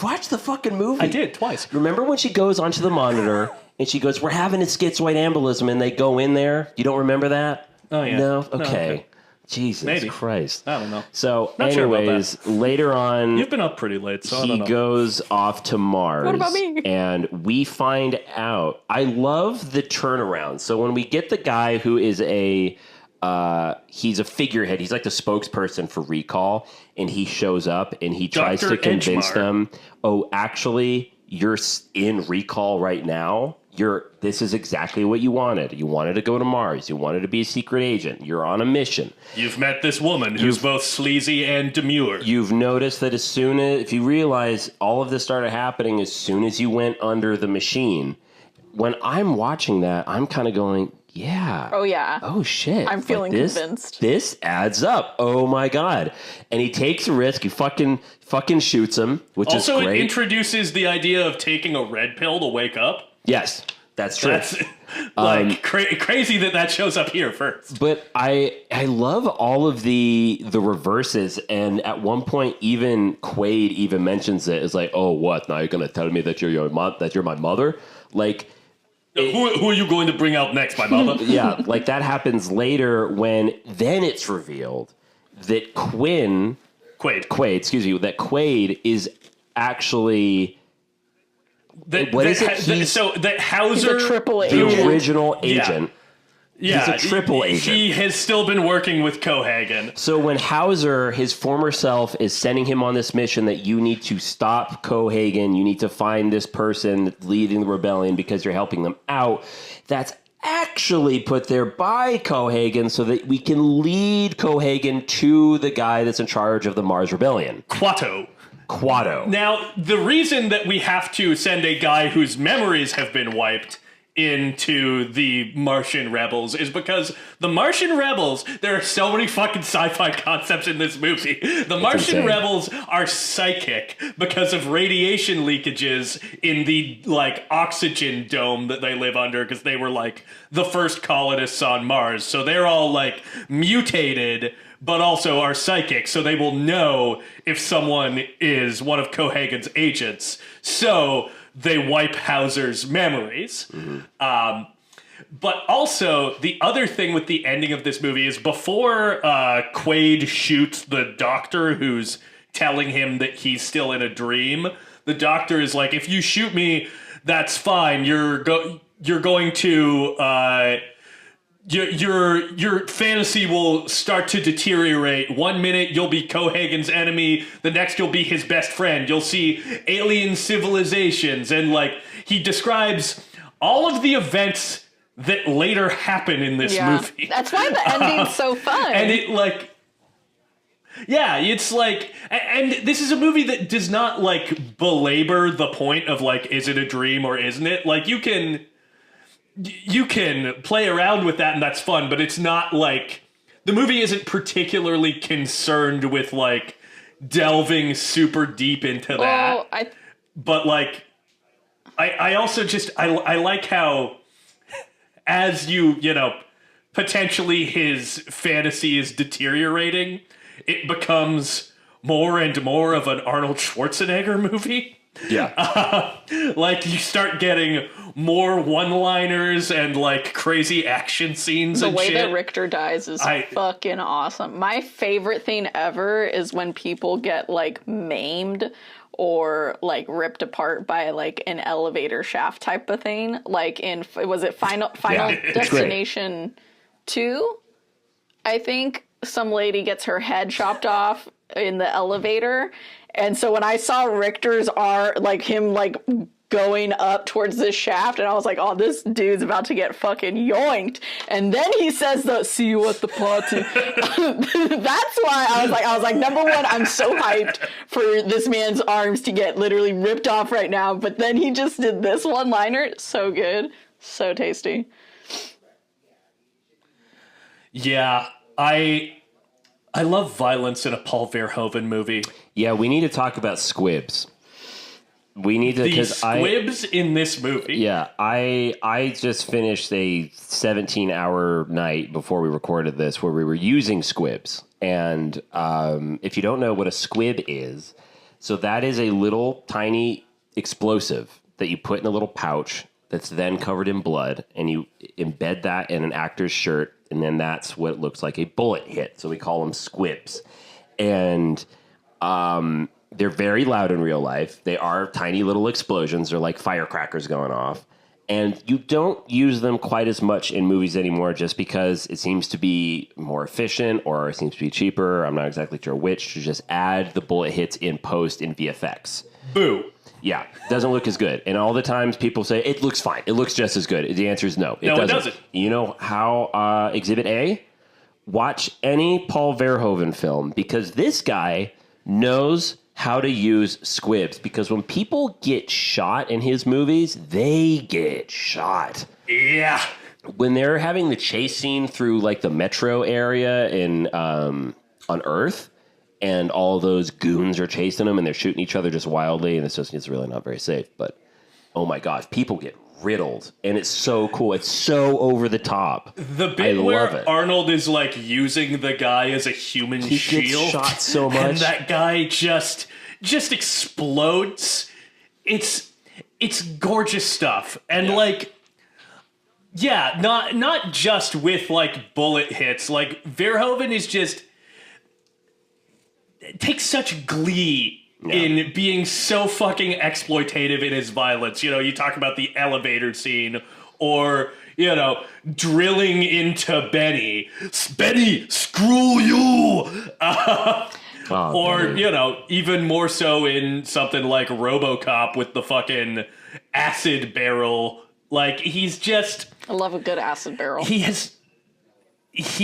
Watch the fucking movie. I did twice. Remember when she goes onto the monitor and she goes, "We're having a schizoid embolism," and they go in there? You don't remember that? Oh yeah. No. No, Okay. Jesus Maybe. Christ. I don't know. So, Not sure about anyways, later on, You've been up pretty late, so I he don't know. goes off to Mars. What about me? And we find out. I love the turnaround. So when we get the guy who is he's a figurehead. He's like the spokesperson for Recall, and he shows up and he tries Dr. to convince Edgemar. them, "Oh, actually, you're in Recall right now. This is exactly what you wanted. You wanted to go to Mars. You wanted to be a secret agent. You're on a mission. You've met this woman who's both sleazy and demure. You've noticed that if you realize all of this started happening as soon as you went under the machine, when I'm watching that, I'm kind of going, yeah. Oh, yeah. Oh, shit. I'm feeling convinced. This adds up. Oh, my God. And he takes a risk. He fucking shoots him, which Also, is great. it introduces the idea of taking a red pill to wake up. Yes, that's true. That's like crazy that shows up here first. But I love all of the reverses, and at one point even Quaid even mentions it. It's like, oh, what? Now you're gonna tell me that you're my mother? Like, Who are you going to bring out next, my mother? yeah, like that happens later when then it's revealed that Quaid is actually. That Hauser, He's a triple the agent. original agent. Yeah, he's a triple agent. He has still been working with Cohagen. So when Hauser, his former self, is sending him on this mission that you need to stop Cohagen, you need to find this person leading the rebellion because you're helping them out, that's actually put there by Cohagen so that we can lead Cohagen to the guy that's in charge of the Mars Rebellion. Quato. Now, the reason that we have to send a guy whose memories have been wiped into the Martian rebels is because the Martian rebels, there are so many fucking sci-fi concepts in this movie. The Martian insane. rebels are psychic because of radiation leakages in the like oxygen dome that they live under because they were like the first colonists on Mars. So they're all like mutated but also are psychic, so they will know if someone is one of Cohagen's agents. So they wipe Hauser's memories. Mm-hmm. But also, the other thing with the ending of this movie is before Quaid shoots the doctor who's telling him that he's still in a dream, the doctor is like, if you shoot me, that's fine. You're going to... Your fantasy will start to deteriorate. 1 minute you'll be Cohagen's enemy, the next you'll be his best friend. You'll see alien civilizations, and like he describes all of the events that later happen in this movie. That's why the ending's so fun. And it like, yeah, it's like, and this is a movie that does not like belabor the point of like, is it a dream or isn't it? Like you can play around with that and that's fun, but it's not like the movie isn't particularly concerned with like delving super deep into that. But like I also just I like how as you know potentially his fantasy is deteriorating, it becomes more and more of an Arnold Schwarzenegger movie. Yeah. Like, you start getting more one-liners and, like, crazy action scenes The and way shit. that Richter dies is fucking awesome. My favorite thing ever is when people get, like, maimed or, like, ripped apart by, like, an elevator shaft type of thing. Like in, was it Final Destination 2? I think some lady gets her head chopped off in the elevator. And so when I saw Richter's him going up towards this shaft, and I was like, oh, this dude's about to get fucking yoinked. And then he says see you at the party. That's why I was like, number one, I'm so hyped for this man's arms to get literally ripped off right now. But then he just did this one-liner. So good. So tasty. Yeah, I love violence in a Paul Verhoeven movie. Yeah, we need to talk about squibs. We need to, The because squibs in this movie. Yeah, I just finished a 17-hour night before we recorded this where we were using squibs. And if you don't know what a squib is, so that is a little tiny explosive that you put in a little pouch that's then covered in blood, and you embed that in an actor's shirt, and then that's what looks like a bullet hit. So we call them squibs. And they're very loud in real life. They are tiny little explosions. They're like firecrackers going off. And you don't use them quite as much in movies anymore just because it seems to be more efficient or it seems to be cheaper. I'm not exactly sure which, to just add the bullet hits in post in VFX. Boo. Yeah, doesn't look as good. And all the times people say, it looks fine. It looks just as good. The answer is no. It doesn't. You know how Exhibit A? Watch any Paul Verhoeven film because this guy knows how to use squibs. Because when people get shot in his movies, they get shot. Yeah. When they're having the chase scene through like the metro area in on Earth, and all those goons are chasing them and they're shooting each other just wildly, and it's really not very safe. But oh my gosh, people get riddled, and it's so cool. It's so over the top. The bit where Arnold is like using the guy as a human shield. He gets shot so much, and that guy just explodes. It's gorgeous stuff, and like. Yeah, not just with like bullet hits. Like Verhoeven is just takes such glee in being so fucking exploitative in his violence. You know, you talk about the elevator scene, or you know, drilling into Benny. Benny, screw you. Or Benny. You know, even more so in something like RoboCop with the fucking acid barrel. Like he's just. I love a good acid barrel. He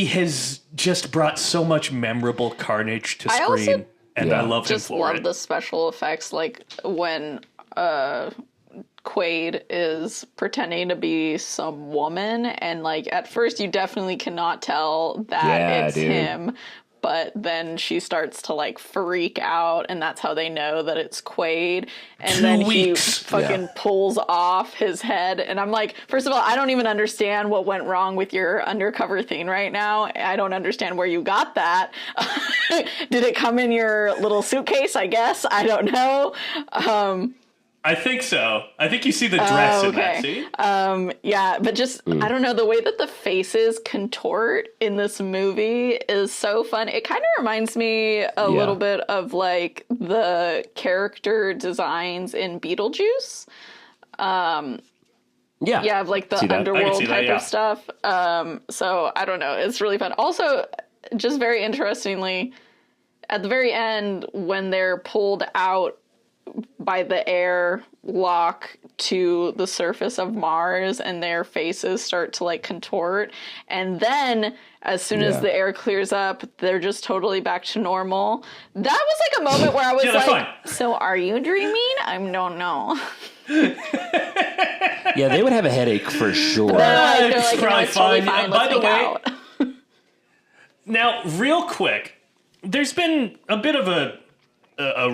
has just brought so much memorable carnage to screen, and I love him for it. Just love the special effects, like when Quaid is pretending to be some woman, and like at first you definitely cannot tell that it's him. But then she starts to like freak out, and that's how they know that it's Quaid. And then he fucking pulls off his head. And I'm like, first of all, I don't even understand what went wrong with your undercover thing right now. I don't understand where you got that. Did it come in your little suitcase? I guess. I don't know. I think so. I think you see the dress in that scene. Yeah, but just, I don't know, the way that the faces contort in this movie is so fun. It kind of reminds me a little bit of like the character designs in Beetlejuice. Yeah, of like the underworld type of stuff. So I don't know. It's really fun. Also, just very interestingly, at the very end, when they're pulled out by the air lock to the surface of Mars and their faces start to like contort, and then as soon as the air clears up, they're just totally back to normal. That was like a moment where I was like, fine. So are you dreaming? I don't know. Yeah, they would have a headache for sure. It's probably fine. By the way, now real quick, there's been a bit of a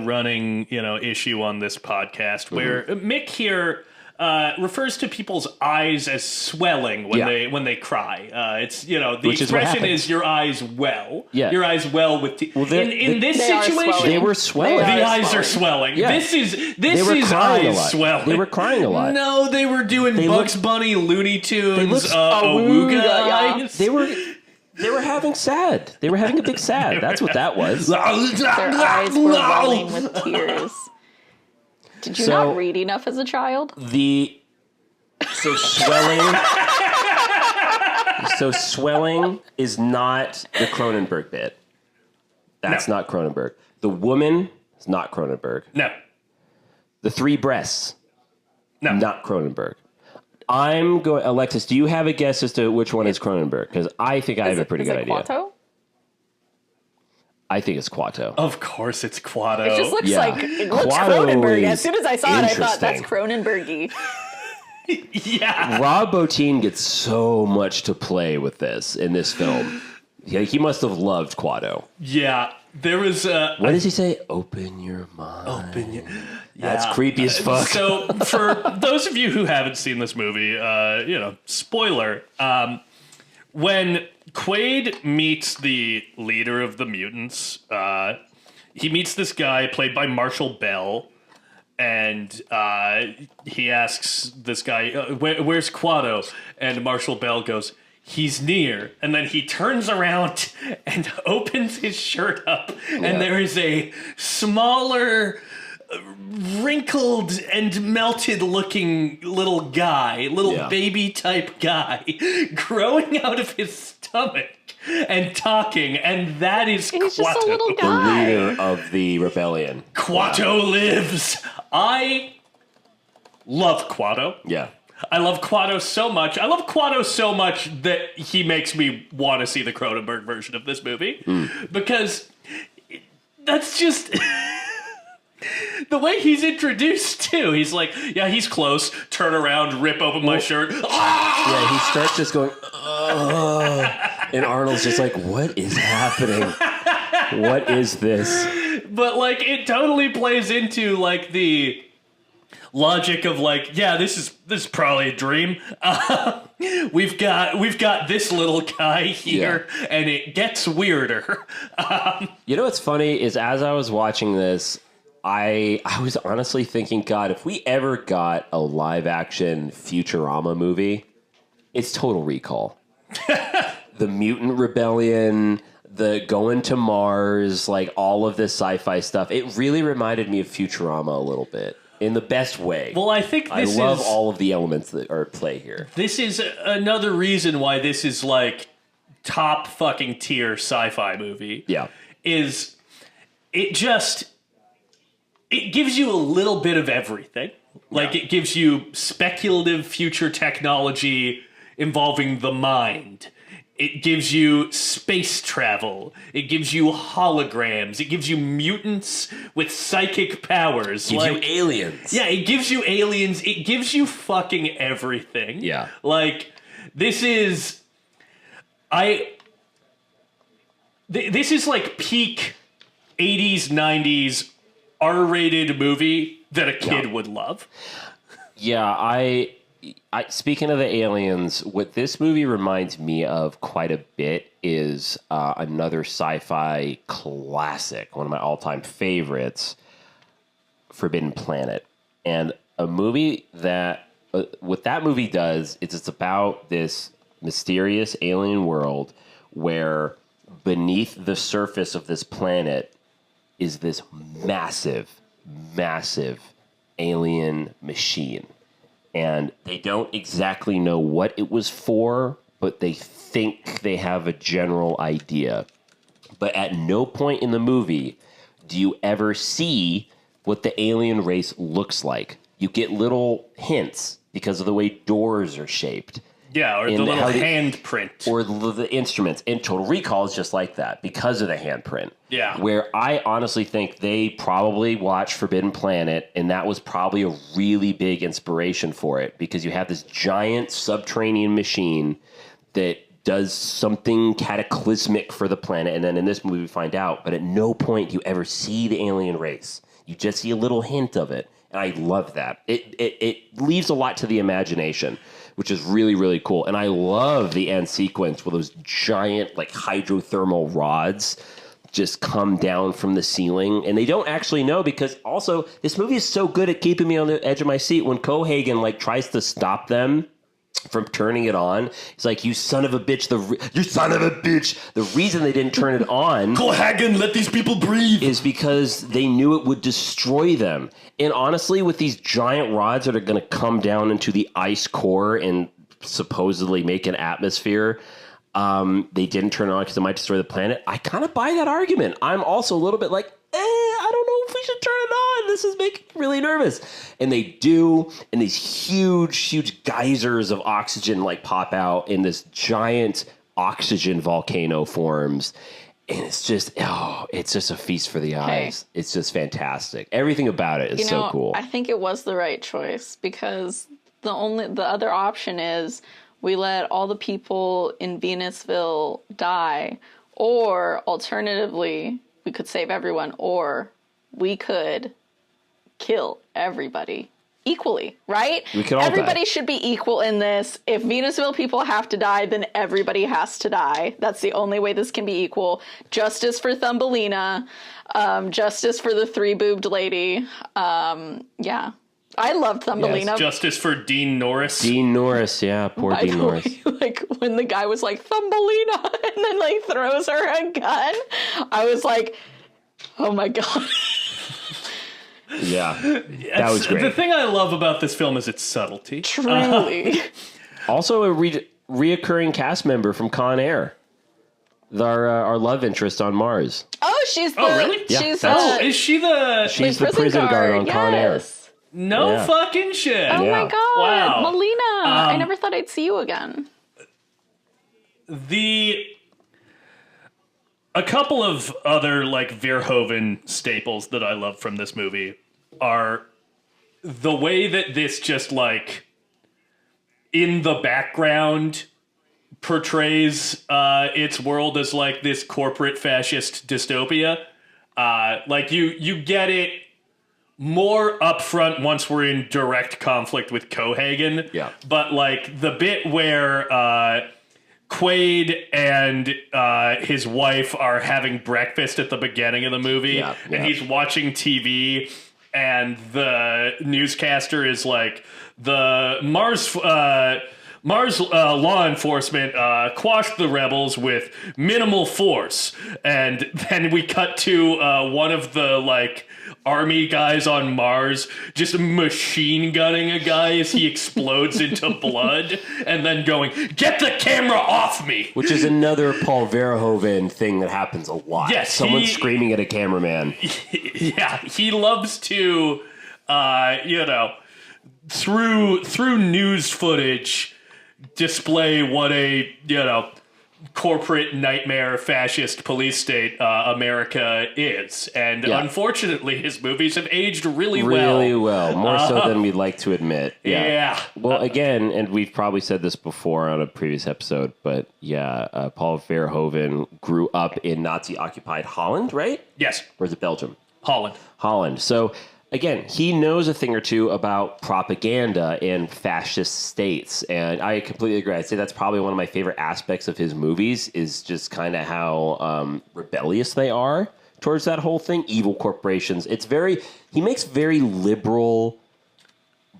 running, issue on this podcast where Mick here refers to people's eyes as swelling when they cry. It's the Which expression is your eyes well. Yeah. Your eyes well with in this They are situation swelling. They were swelling. the eyes are swelling. Yeah. This is They were crying a eyes lot. swelling. They were crying a lot. No, they were doing Bugs Bunny, Looney Tunes, looked- Awooga yeah. eyes. They were having sad. They were having a big sad. That's what that was. Their eyes were welling with tears. Did you So- not read enough as a child? So swelling is not the Cronenberg bit. That's not Cronenberg. The woman is not Cronenberg. No. The three breasts, No. not Cronenberg. I'm going. Alexis, do you have a guess as to which one is Cronenberg? Because I think I have a pretty good idea. Quato? I think it's Quato. Of course it's Quato. It just looks Yeah. like it looks Quato Cronenberg. is As soon as I saw it, I thought that's interesting. Cronenbergy. yeah. Rob Bottin gets so much to play with this in this film. Yeah, he must have loved Quato. Yeah. There was What does he say? Open your mind. That's Yeah. creepy as fuck. So, for those of you who haven't seen this movie, spoiler. When Quaid meets the leader of the mutants, he meets this guy played by Marshall Bell, and he asks this guy, "Where's Quato?" And Marshall Bell goes, "He's near." And then he turns around and opens his shirt up, and there is a smaller, wrinkled and melted looking little baby type guy growing out of his stomach and talking, and that is He's Quato. just a little The guy. leader of the rebellion. Quato lives. I love Quato. Yeah. I love Quato so much. I love Quato so much that he makes me want to see the Cronenberg version of this movie. Because that's just the way he's introduced too. He's like, yeah, he's close. Turn around, rip open my shirt. Yeah, he starts just going, "Ugh." And Arnold's just like, what is happening? What is this? But like, it totally plays into like the logic of like, yeah, this is probably a dream. We've got this little guy here, and it gets weirder. You know what's funny is as I was watching this, I was honestly thinking, God, if we ever got a live action Futurama movie, it's Total Recall. The Mutant Rebellion, the going to Mars, like all of this sci-fi stuff. It really reminded me of Futurama a little bit in the best way. Well, I think I love all of the elements that are at play here. This is another reason why this is like top fucking tier sci-fi movie. Yeah. Is it gives you a little bit of everything. Like it gives you speculative future technology involving the mind. It gives you space travel. It gives you holograms. It gives you mutants with psychic powers. Gives you aliens. Yeah, it gives you aliens. It gives you fucking everything. Yeah. Like, this is... This is like peak 80s, 90s R-rated movie that a kid would love. Yeah, I speaking of the aliens, what this movie reminds me of quite a bit is another sci-fi classic, one of my all-time favorites, Forbidden Planet. And a movie that, what that movie does is it's about this mysterious alien world where beneath the surface of this planet is this massive, massive alien machine. And they don't exactly know what it was for, but they think they have a general idea. But at no point in the movie do you ever see what the alien race looks like. You get little hints because of the way doors are shaped. Yeah, or the And little how they- handprint. Or the instruments. And Total Recall is just like that because of the handprint. Yeah. Where I honestly think they probably watched Forbidden Planet, and that was probably a really big inspiration for it because you have this giant subterranean machine that does something cataclysmic for the planet. And then in this movie we find out, but at no point do you ever see the alien race. You just see a little hint of it. And I love that. It leaves a lot to the imagination, which is really, really cool. And I love the end sequence where those giant like hydrothermal rods just come down from the ceiling. And they don't actually know, because also this movie is so good at keeping me on the edge of my seat. When Cohagen like tries to stop them from turning it on, he's like, you son of a bitch, you son of a bitch. The reason they didn't turn it on, Cohagen, let these people breathe, is because they knew it would destroy them. And honestly, with these giant rods that are going to come down into the ice core and supposedly make an atmosphere, they didn't turn it on because it might destroy the planet. I kind of buy that argument. I'm also a little bit like, I don't know if we should turn it on. This is making me really nervous. And they do, and these huge geysers of oxygen like pop out, and this giant oxygen volcano forms. And it's just a feast for the eyes. It's just fantastic. Everything about it is so cool. I think it was the right choice, because the other option is we let all the people in Venusville die, or alternatively, we could save everyone, or we could kill everybody equally, right? We could all Everybody die. should be equal in this. If Venusville people have to die, then everybody has to die. That's the only way this can be equal. Justice for Thumbelina. Justice for the three-boobed lady. Yeah. I loved Thumbelina. Yes. Justice for Dean Norris. Dean Norris, yeah, poor By Dean the Norris. way, like when the guy was like, Thumbelina, and then like throws her a gun, I was like, oh my God. Yeah, that was great. The thing I love about this film is its subtlety. Truly. Also, a reoccurring cast member from Con Air, our love interest on Mars. Oh, she's the. Oh, really? Yeah, She's that's- Is she the... She's the prison guard on Con Air. yes. No Yeah. fucking shit. Oh Yeah. my God, Wow. Melina! I never thought I'd see you again. A couple of other like Verhoeven staples that I love from this movie are the way that this just like in the background portrays its world as like this corporate fascist dystopia. Like you get it more upfront once we're in direct conflict with Cohagen. Yeah. But like the bit where Quaid and his wife are having breakfast at the beginning of the movie, and he's watching TV, and the newscaster is like, the Mars law enforcement quashed the rebels with minimal force, and then we cut to one of the like army guys on Mars just machine gunning a guy as he explodes into blood, and then going, "Get the camera off me!" Which is another Paul Verhoeven thing that happens a lot. Yes, Someone screaming at a cameraman. Yeah, he loves to, through news footage, display what a corporate nightmare fascist police state America is. And unfortunately, his movies have aged really well. More so than we'd like to admit. Yeah. Well, again, and we've probably said this before on a previous episode, but Paul Verhoeven grew up in Nazi-occupied Holland, right? Yes. Or is it Belgium? Holland. So, again, he knows a thing or two about propaganda in fascist states, and I completely agree. I'd say that's probably one of my favorite aspects of his movies, is just kind of how rebellious they are towards that whole thing. Evil corporations. He makes very liberal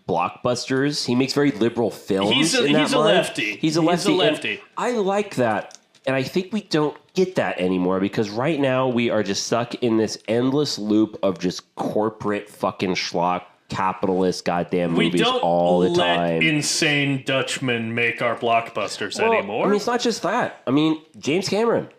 blockbusters. He makes very liberal films. He's a lefty. He's a lefty. And I like that. And I think we don't get that anymore, because right now we are just stuck in this endless loop of just corporate fucking schlock capitalist goddamn movies all the time. We don't let insane Dutchmen make our blockbusters anymore. I mean, it's not just that. I mean, James Cameron.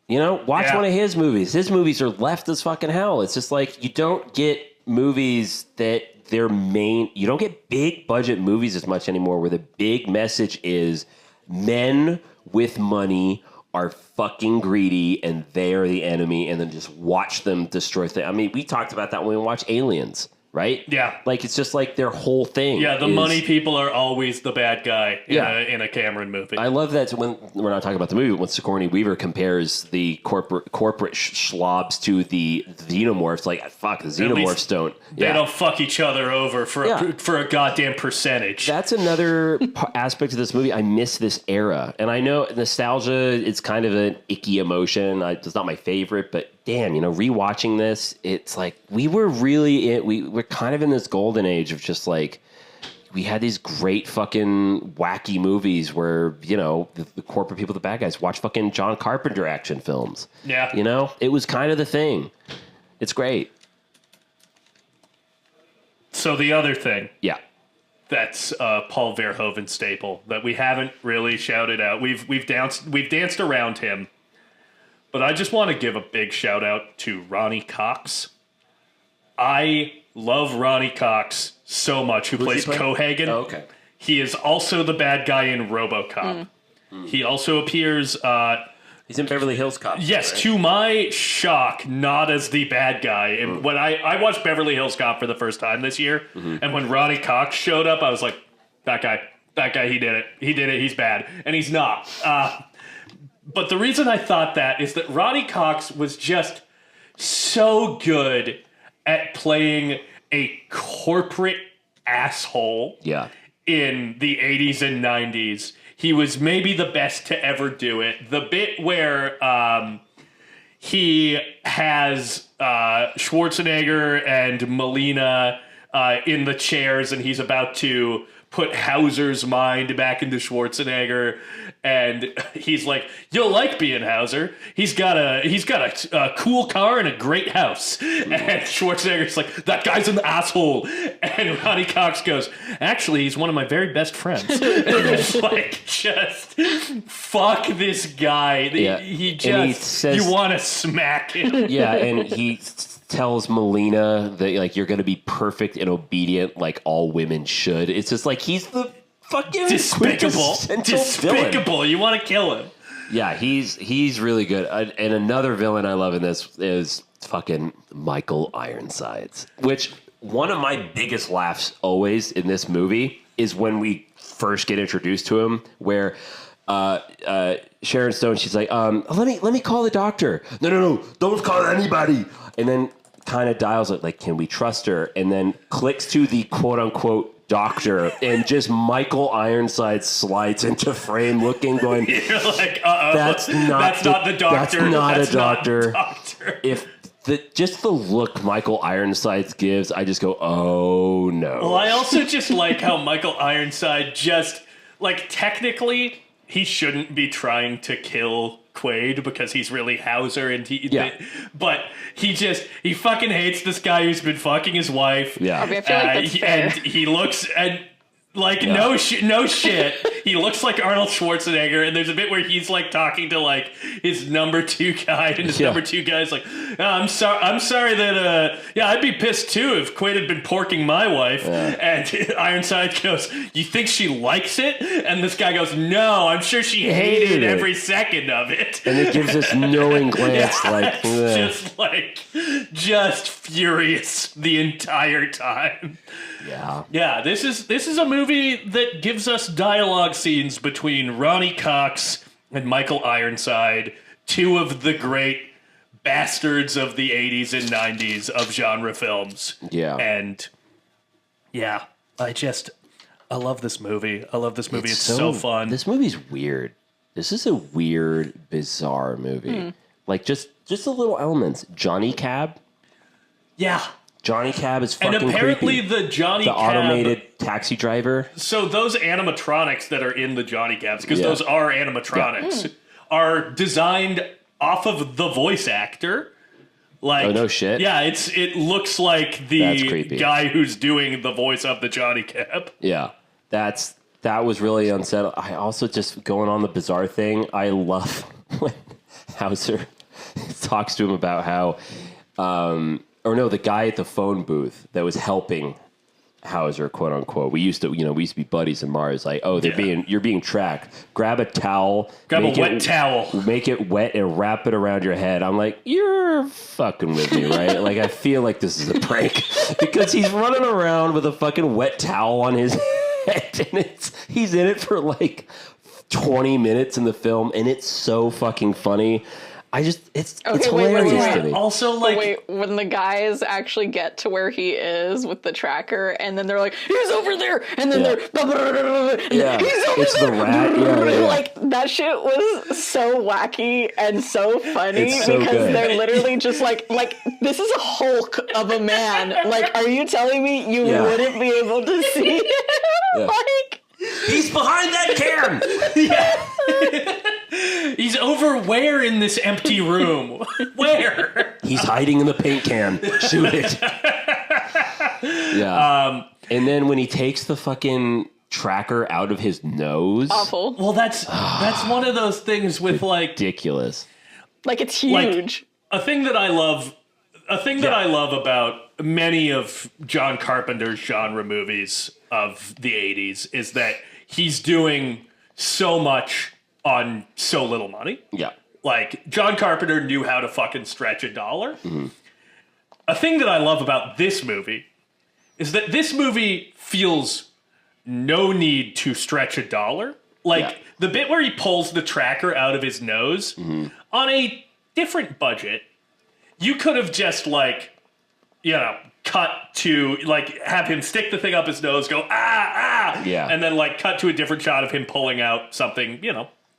Watch one of his movies. His movies are left as fucking hell. It's just like, you don't get movies that you don't get big budget movies as much anymore, where the big message is men with money are fucking greedy and they are the enemy, and then just watch them destroy things. I mean, we talked about that when we watched Aliens. right? Yeah. Like, it's just like their whole thing. Yeah, the is, money people are always the bad guy in a Cameron movie. I love that when we're not talking about the movie, when Sigourney Weaver compares the corporate schlobs to the xenomorphs, like, fuck, the xenomorphs don't. They don't fuck each other over for a goddamn percentage. That's another aspect of this movie. I miss this era. And I know nostalgia is kind of an icky emotion. It's not my favorite, but damn, rewatching this, it's like we were really we're kind of in this golden age of just like we had these great fucking wacky movies where, the corporate people, the bad guys, watch fucking John Carpenter action films. Yeah. It was kind of the thing. It's great. So the other thing. Yeah. That's Paul Verhoeven staple that we haven't really shouted out. We've danced around him, but I just want to give a big shout out to Ronnie Cox. I love Ronnie Cox so much, who plays Cohagen. Oh, okay. He is also the bad guy in RoboCop. He also appears. He's in Beverly Hills Cop. Yes, right? to my shock, not as the bad guy. And when I watched Beverly Hills Cop for the first time this year, and when Ronnie Cox showed up, I was like, that guy, he did it, he's bad. And he's not. But the reason I thought that is that Ronnie Cox was just so good at playing a corporate asshole in the 80s and 90s. He was maybe the best to ever do it. The bit where he has Schwarzenegger and Melina in the chairs, and he's about to put Hauser's mind back into Schwarzenegger, and he's like, "You'll like being Hauser. He's got a cool car and a great house." And Schwarzenegger's like, "That guy's an asshole." And Ronnie Cox goes, "Actually, he's one of my very best friends." And it's like, just fuck this guy. He says, you want to smack him. Yeah, and he tells Melina that, like, you're going to be perfect and obedient like all women should. It's just like he's the fucking despicable. Villain. You want to kill him. Yeah, he's really good. And another villain I love in this is fucking Michael Ironsides, which one of my biggest laughs always in this movie is when we first get introduced to him, where Sharon Stone, she's like, let me call the doctor. No, don't call anybody. And then kind of dials it, like, can we trust her? And then clicks to the quote unquote doctor, and just Michael Ironside slides into frame looking, going, you're like, that's not the doctor. That's not a doctor. If just the look Michael Ironside gives, I just go, oh no. Well, I also just like how Michael Ironside just, like, technically he shouldn't be trying to kill Quaid because he's really Hauser, and but he fucking hates this guy who's been fucking his wife. I mean, I feel like that's fair. And he looks no shit. He looks like Arnold Schwarzenegger, and there's a bit where he's like talking to like his number 2 guy, and his number 2 guy's like, I'm sorry that I'd be pissed too if Quaid had been porking my wife. And Ironside goes, you think she likes it? And this guy goes, no, I'm sure she hated every second of it. And it gives this knowing glance, just furious the entire time. Yeah, this is a movie that gives us dialogue scenes between Ronnie Cox and Michael Ironside, 2 of the great bastards of the 80s and 90s of genre films. Yeah. And yeah, I love this movie. It's so fun. This movie's weird. This is a weird, bizarre movie. Like, just the little elements. Johnny Cab. Yeah. Johnny Cab is fucking creepy. And apparently creepy. The Johnny Cab... The automated taxi driver. So those animatronics that are in the Johnny Cabs, because those are animatronics, are designed off of the voice actor. Like, oh, no shit. Yeah, it looks like the guy who's doing the voice of the Johnny Cab. Yeah, that was really unsettling. I also, just going on the bizarre thing, I love when Hauser talks to him about how... the guy at the phone booth that was helping Hauser, quote unquote. We used to be buddies in Mars. Like, oh, you're being tracked. Grab a towel. Grab a wet towel. Make it wet and wrap it around your head. I'm like, you're fucking with me, right? Like, I feel like this is a prank because he's running around with a fucking wet towel on his head, and he's in it for like 20 minutes in the film, and it's so fucking funny. It's hilarious to me. Also, like, when the guys actually get to where he is with the tracker, and then they're like, he's over there, and then they're, he's over it's there. the rat. Yeah. Like, that shit was so wacky and so funny It's so because good. they're literally just like, this is a Hulk of a man. Like, are you telling me you wouldn't be able to see him? Yeah. Like, He's behind that can. he's over where in this empty room? Where? He's hiding in the paint can. Shoot it. Yeah. And then when he takes the fucking tracker out of his nose. awful. Well, that's one of those things with like Ridiculous. Like, it's huge. a thing that I love about many of John Carpenter's genre movies of the 80s is that he's doing so much on so little money. Yeah. Like, John Carpenter knew how to fucking stretch $1. Mm-hmm. A thing that I love about this movie is that this movie feels no need to stretch $1. Like, the bit where he pulls the tracker out of his nose, on a different budget, you could have just, like, cut to, like, have him stick the thing up his nose, go, Yeah. and then, like, cut to a different shot of him pulling out something,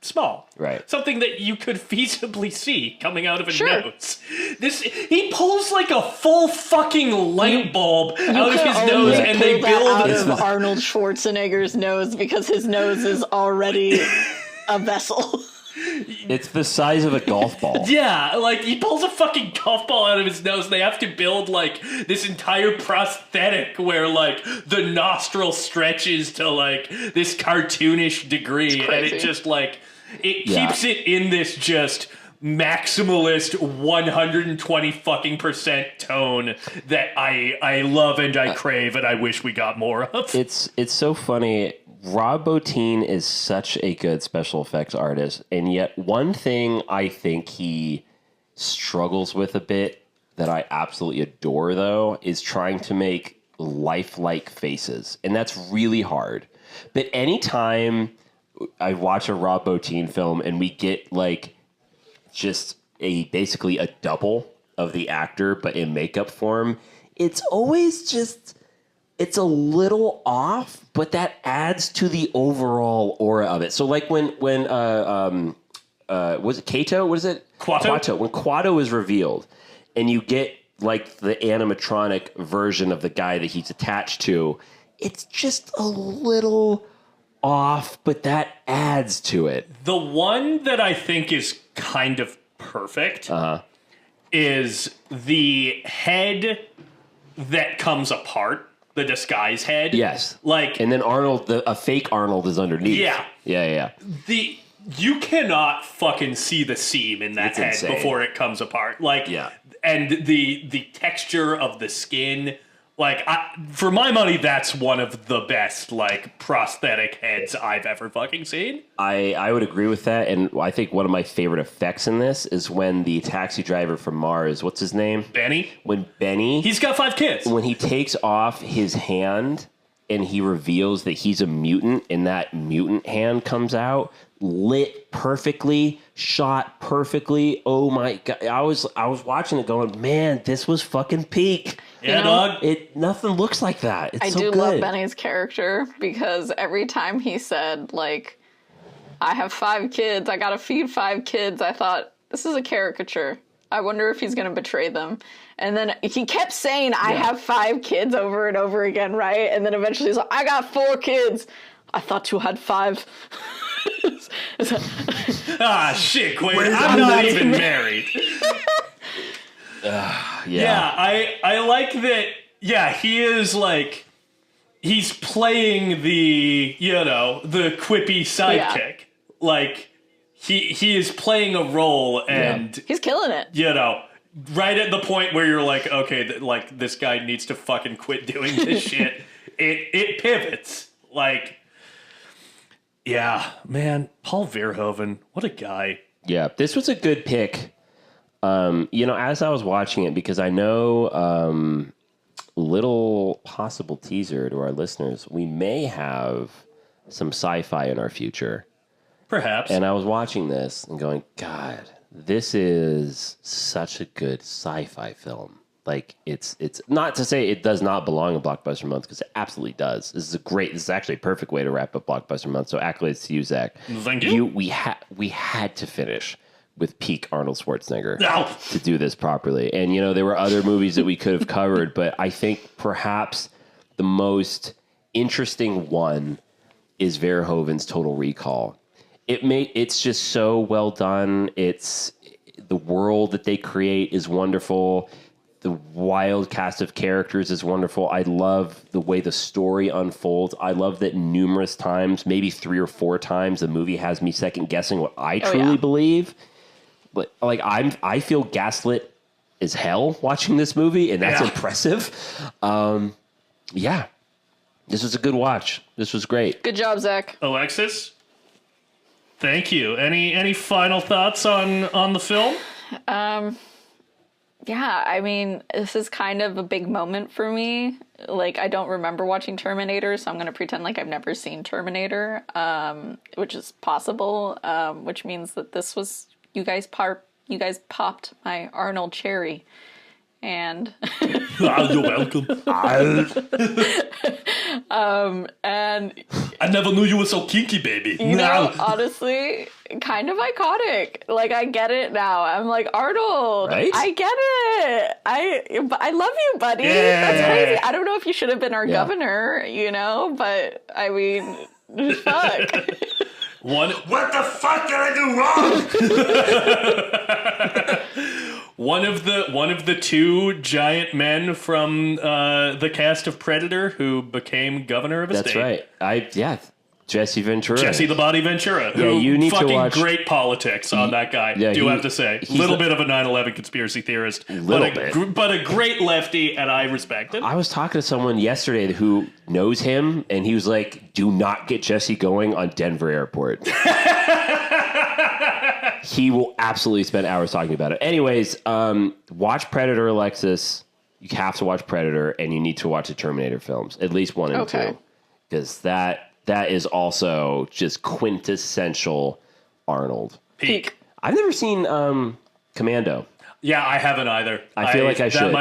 small. Right. Something that you could feasibly see coming out of a Sure. nose. He pulls, like, a full fucking light bulb out of his Only nose, and they pull that build... out of Arnold Schwarzenegger's nose because his nose is already a vessel. It's the size of a golf ball. Yeah, like, he pulls a fucking golf ball out of his nose, and they have to build, like, this entire prosthetic where, like, the nostril stretches to, like, this cartoonish degree, and it just, like, it keeps it in this just maximalist 120 fucking percent tone that I love and I crave and I wish we got more of. It's so funny. Rob Bottin is such a good special effects artist, and yet one thing I think he struggles with a bit that I absolutely adore, though, is trying to make lifelike faces, and that's really hard. But anytime I watch a Rob Bottin film and we get, like, just basically a double of the actor, but in makeup form, it's always just... It's a little off, but that adds to the overall aura of it. So, like when was it Kato? What is it? Quato. When Quato is revealed, and you get like the animatronic version of the guy that he's attached to, it's just a little off, but that adds to it. The one that I think is kind of perfect is the head that comes apart. The disguise head. Yes. Like, and then Arnold, a fake Arnold is underneath. Yeah. Yeah. You cannot fucking see the seam in that head insane. before it comes apart. Like, and the texture of the skin. Like, for my money, that's one of the best, like, prosthetic heads I've ever fucking seen. I would agree with that, and I think one of my favorite effects in this is when the taxi driver from Mars, what's his name? Benny? When Benny... He's got 5 kids. When he takes off his hand and he reveals that he's a mutant, and that mutant hand comes out, lit perfectly, shot perfectly. Oh my God. I was watching it going, man, this was fucking peak. Yeah, dog. Nothing looks like that. It's I so do good. love Benny's character because every time he said, like, I have 5 kids, I gotta feed 5 kids, I thought, this is a caricature. I wonder if he's gonna betray them. And then he kept saying, I have 5 kids over and over again, right? And then eventually he's like, I got 4 kids. I thought you had 5. Shit, Quinn. I'm not even married. Yeah, I like that. Yeah, he is like, he's playing the, the quippy sidekick. Yeah. Like, he is playing a role, and He's killing it. Right at the point where you're like, okay, like, this guy needs to fucking quit doing this shit. it pivots. Like, yeah, man, Paul Verhoeven, what a guy. Yeah, this was a good pick. As I was watching it, because I know little possible teaser to our listeners, we may have some sci-fi in our future. Perhaps. And I was watching this and going, God, this is such a good sci-fi film. Like, it's not to say it does not belong in Blockbuster Month, because it absolutely does. This is actually a perfect way to wrap up Blockbuster Month. So accolades to you, Zach. Thank you. We had to finish with peak Arnold Schwarzenegger No. to do this properly. And, there were other movies that we could have covered, but I think perhaps the most interesting one is Verhoeven's Total Recall. It's just so well done. It's the world that they create is wonderful. The wild cast of characters is wonderful. I love the way the story unfolds. I love that numerous times, maybe 3 or 4 times, the movie has me second guessing what I truly believe. But like I feel gaslit as hell watching this movie, and that's impressive. This was a good watch. This was great. Good job, Zach. Alexis, thank you. Any final thoughts on the film? Yeah, I mean, this is kind of a big moment for me. Like, I don't remember watching Terminator, so I'm going to pretend like I've never seen Terminator, which is possible, which means that this was, you guys popped my Arnold cherry. And You're welcome. and I never knew you were so kinky, baby. honestly, kind of iconic. Like, I get it now. I'm like, Arnold, Right? I get it. I love you, buddy. Yeah. That's crazy. I don't know if you should have been our governor, but I mean, fuck. What the fuck did I do wrong? One of the 2 giant men from the cast of Predator who became governor of a That's state. right. Jesse Ventura. Jesse the Body Ventura. Who you need to fucking watch- great politics on that guy. Yeah, do have to say, he's little bit of a 9/11 conspiracy theorist, but a great lefty, and I respect him. I was talking to someone yesterday who knows him, and he was like, do not get Jesse going on Denver Airport. He will absolutely spend hours talking about it. Anyways, watch Predator, Alexis. You have to watch Predator, and you need to watch the Terminator films, at least 1 and 2. Because that is also just quintessential Arnold. Peak. I've never seen Commando. Yeah, I haven't either. I feel like I should.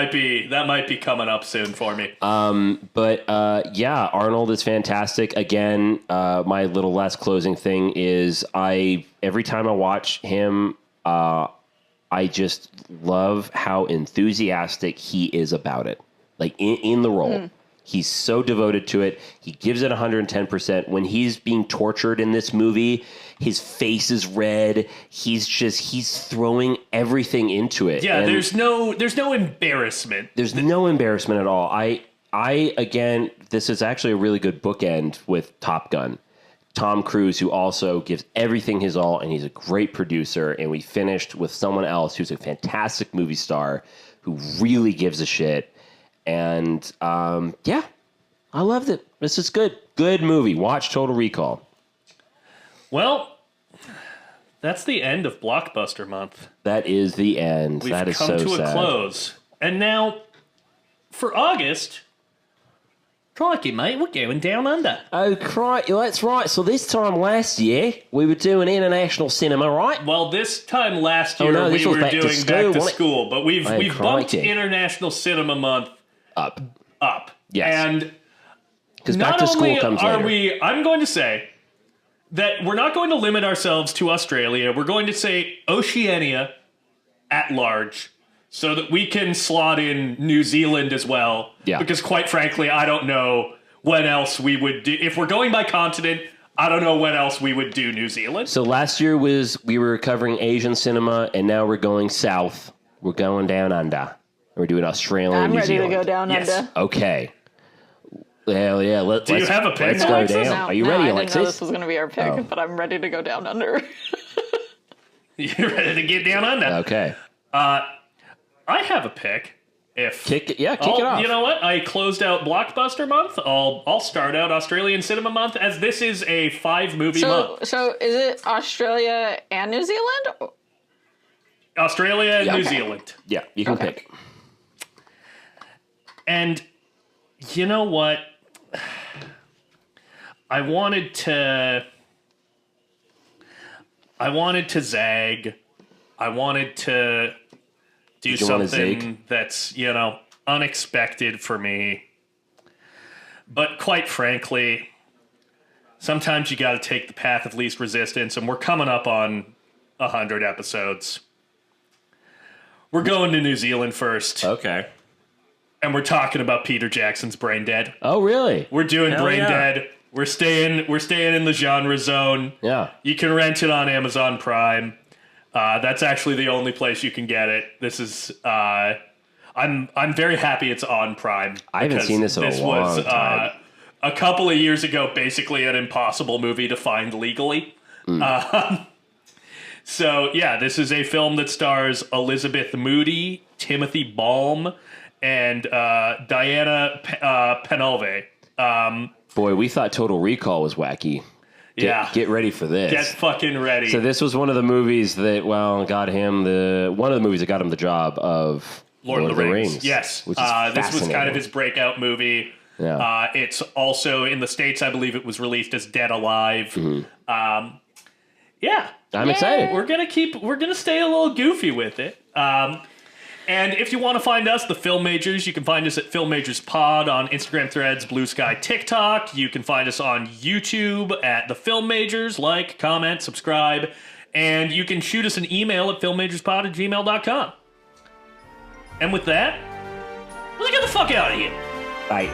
That might be coming up soon for me. But Arnold is fantastic. Again, my little last closing thing is every time I watch him, I just love how enthusiastic he is about it. Like in the role. He's so devoted to it. He gives it 110%. When he's being tortured in this movie, his face is red. He's throwing everything into it. Yeah, and there's no embarrassment. there's no embarrassment at all. Again, this is actually a really good bookend with Top Gun. Tom Cruise, who also gives everything his all, and he's a great producer. And we finished with someone else who's a fantastic movie star who really gives a shit. And, I loved it. This is good. Good movie. Watch Total Recall. Well, that's the end of Blockbuster Month. That is the end. We've that is come so to sad. a close. And now, for August, crikey, mate, we're going down under. Oh, crikey. That's right. So this time last year, we were doing international cinema, right? Well, this time last year, no, this we was were back to doing school, Back to wasn't it? School, but we've Oh, bumped crikey. International Cinema Month Up. Yes. And Because Back not to School only comes are later. I'm going to say that we're not going to limit ourselves to Australia. We're going to say Oceania at large so that we can slot in New Zealand as well. Yeah. Because quite frankly, I don't know when else we would do. If we're going by continent, I don't know when else we would do New Zealand. So last year we were covering Asian cinema, and now we're going south. We're going down under. We're doing Australia and I'm New ready Zealand. to go down Yes. under. Okay. Hell yeah. Do you have a pick? Let's go Alexis? down. Are you ready, I Alexis? didn't know this was going to be our pick, Oh. but I'm ready to go down under. You're ready to get down under. Okay. I have a pick, Kick it off. You know what? I closed out Blockbuster Month. I'll start out Australian Cinema Month, as this is a 5-movie month. So is it Australia and New Zealand? Australia and New Zealand. Yeah, you can pick. And you know what? I wanted to zag. I wanted to do something that's, unexpected for me. But quite frankly, sometimes you got to take the path of least resistance, and we're coming up on 100 episodes. We're going to New Zealand first. Okay. And we're talking about Peter Jackson's Brain Dead. Oh, really? We're doing Brain Dead. We're staying in the genre zone. Yeah. You can rent it on Amazon Prime. That's actually the only place you can get it. This is I'm very happy it's on Prime. I haven't seen this in a long time. A couple of years ago, basically an impossible movie to find legally. So yeah, this is a film that stars Elizabeth Moody, Timothy Balm, and Diana Penalve. Boy, we thought Total Recall was wacky. Get ready for this. Get fucking ready. So this was one of the movies that, got him one of the movies that got him the job of Lord of the Rings. Yes. Which is this was kind of his breakout movie. Yeah. It's also, in the States, I believe it was released as Dead Alive. Mm-hmm. Yeah. I'm excited. We're gonna stay a little goofy with it. And if you want to find us, the Film Majors, you can find us at Film Majors Pod on Instagram, Threads, Blue Sky, TikTok. You can find us on YouTube at the Film Majors. Like, comment, subscribe, and you can shoot us an email at filmmajorspod@gmail.com. And with that, let's get the fuck out of here. Bye.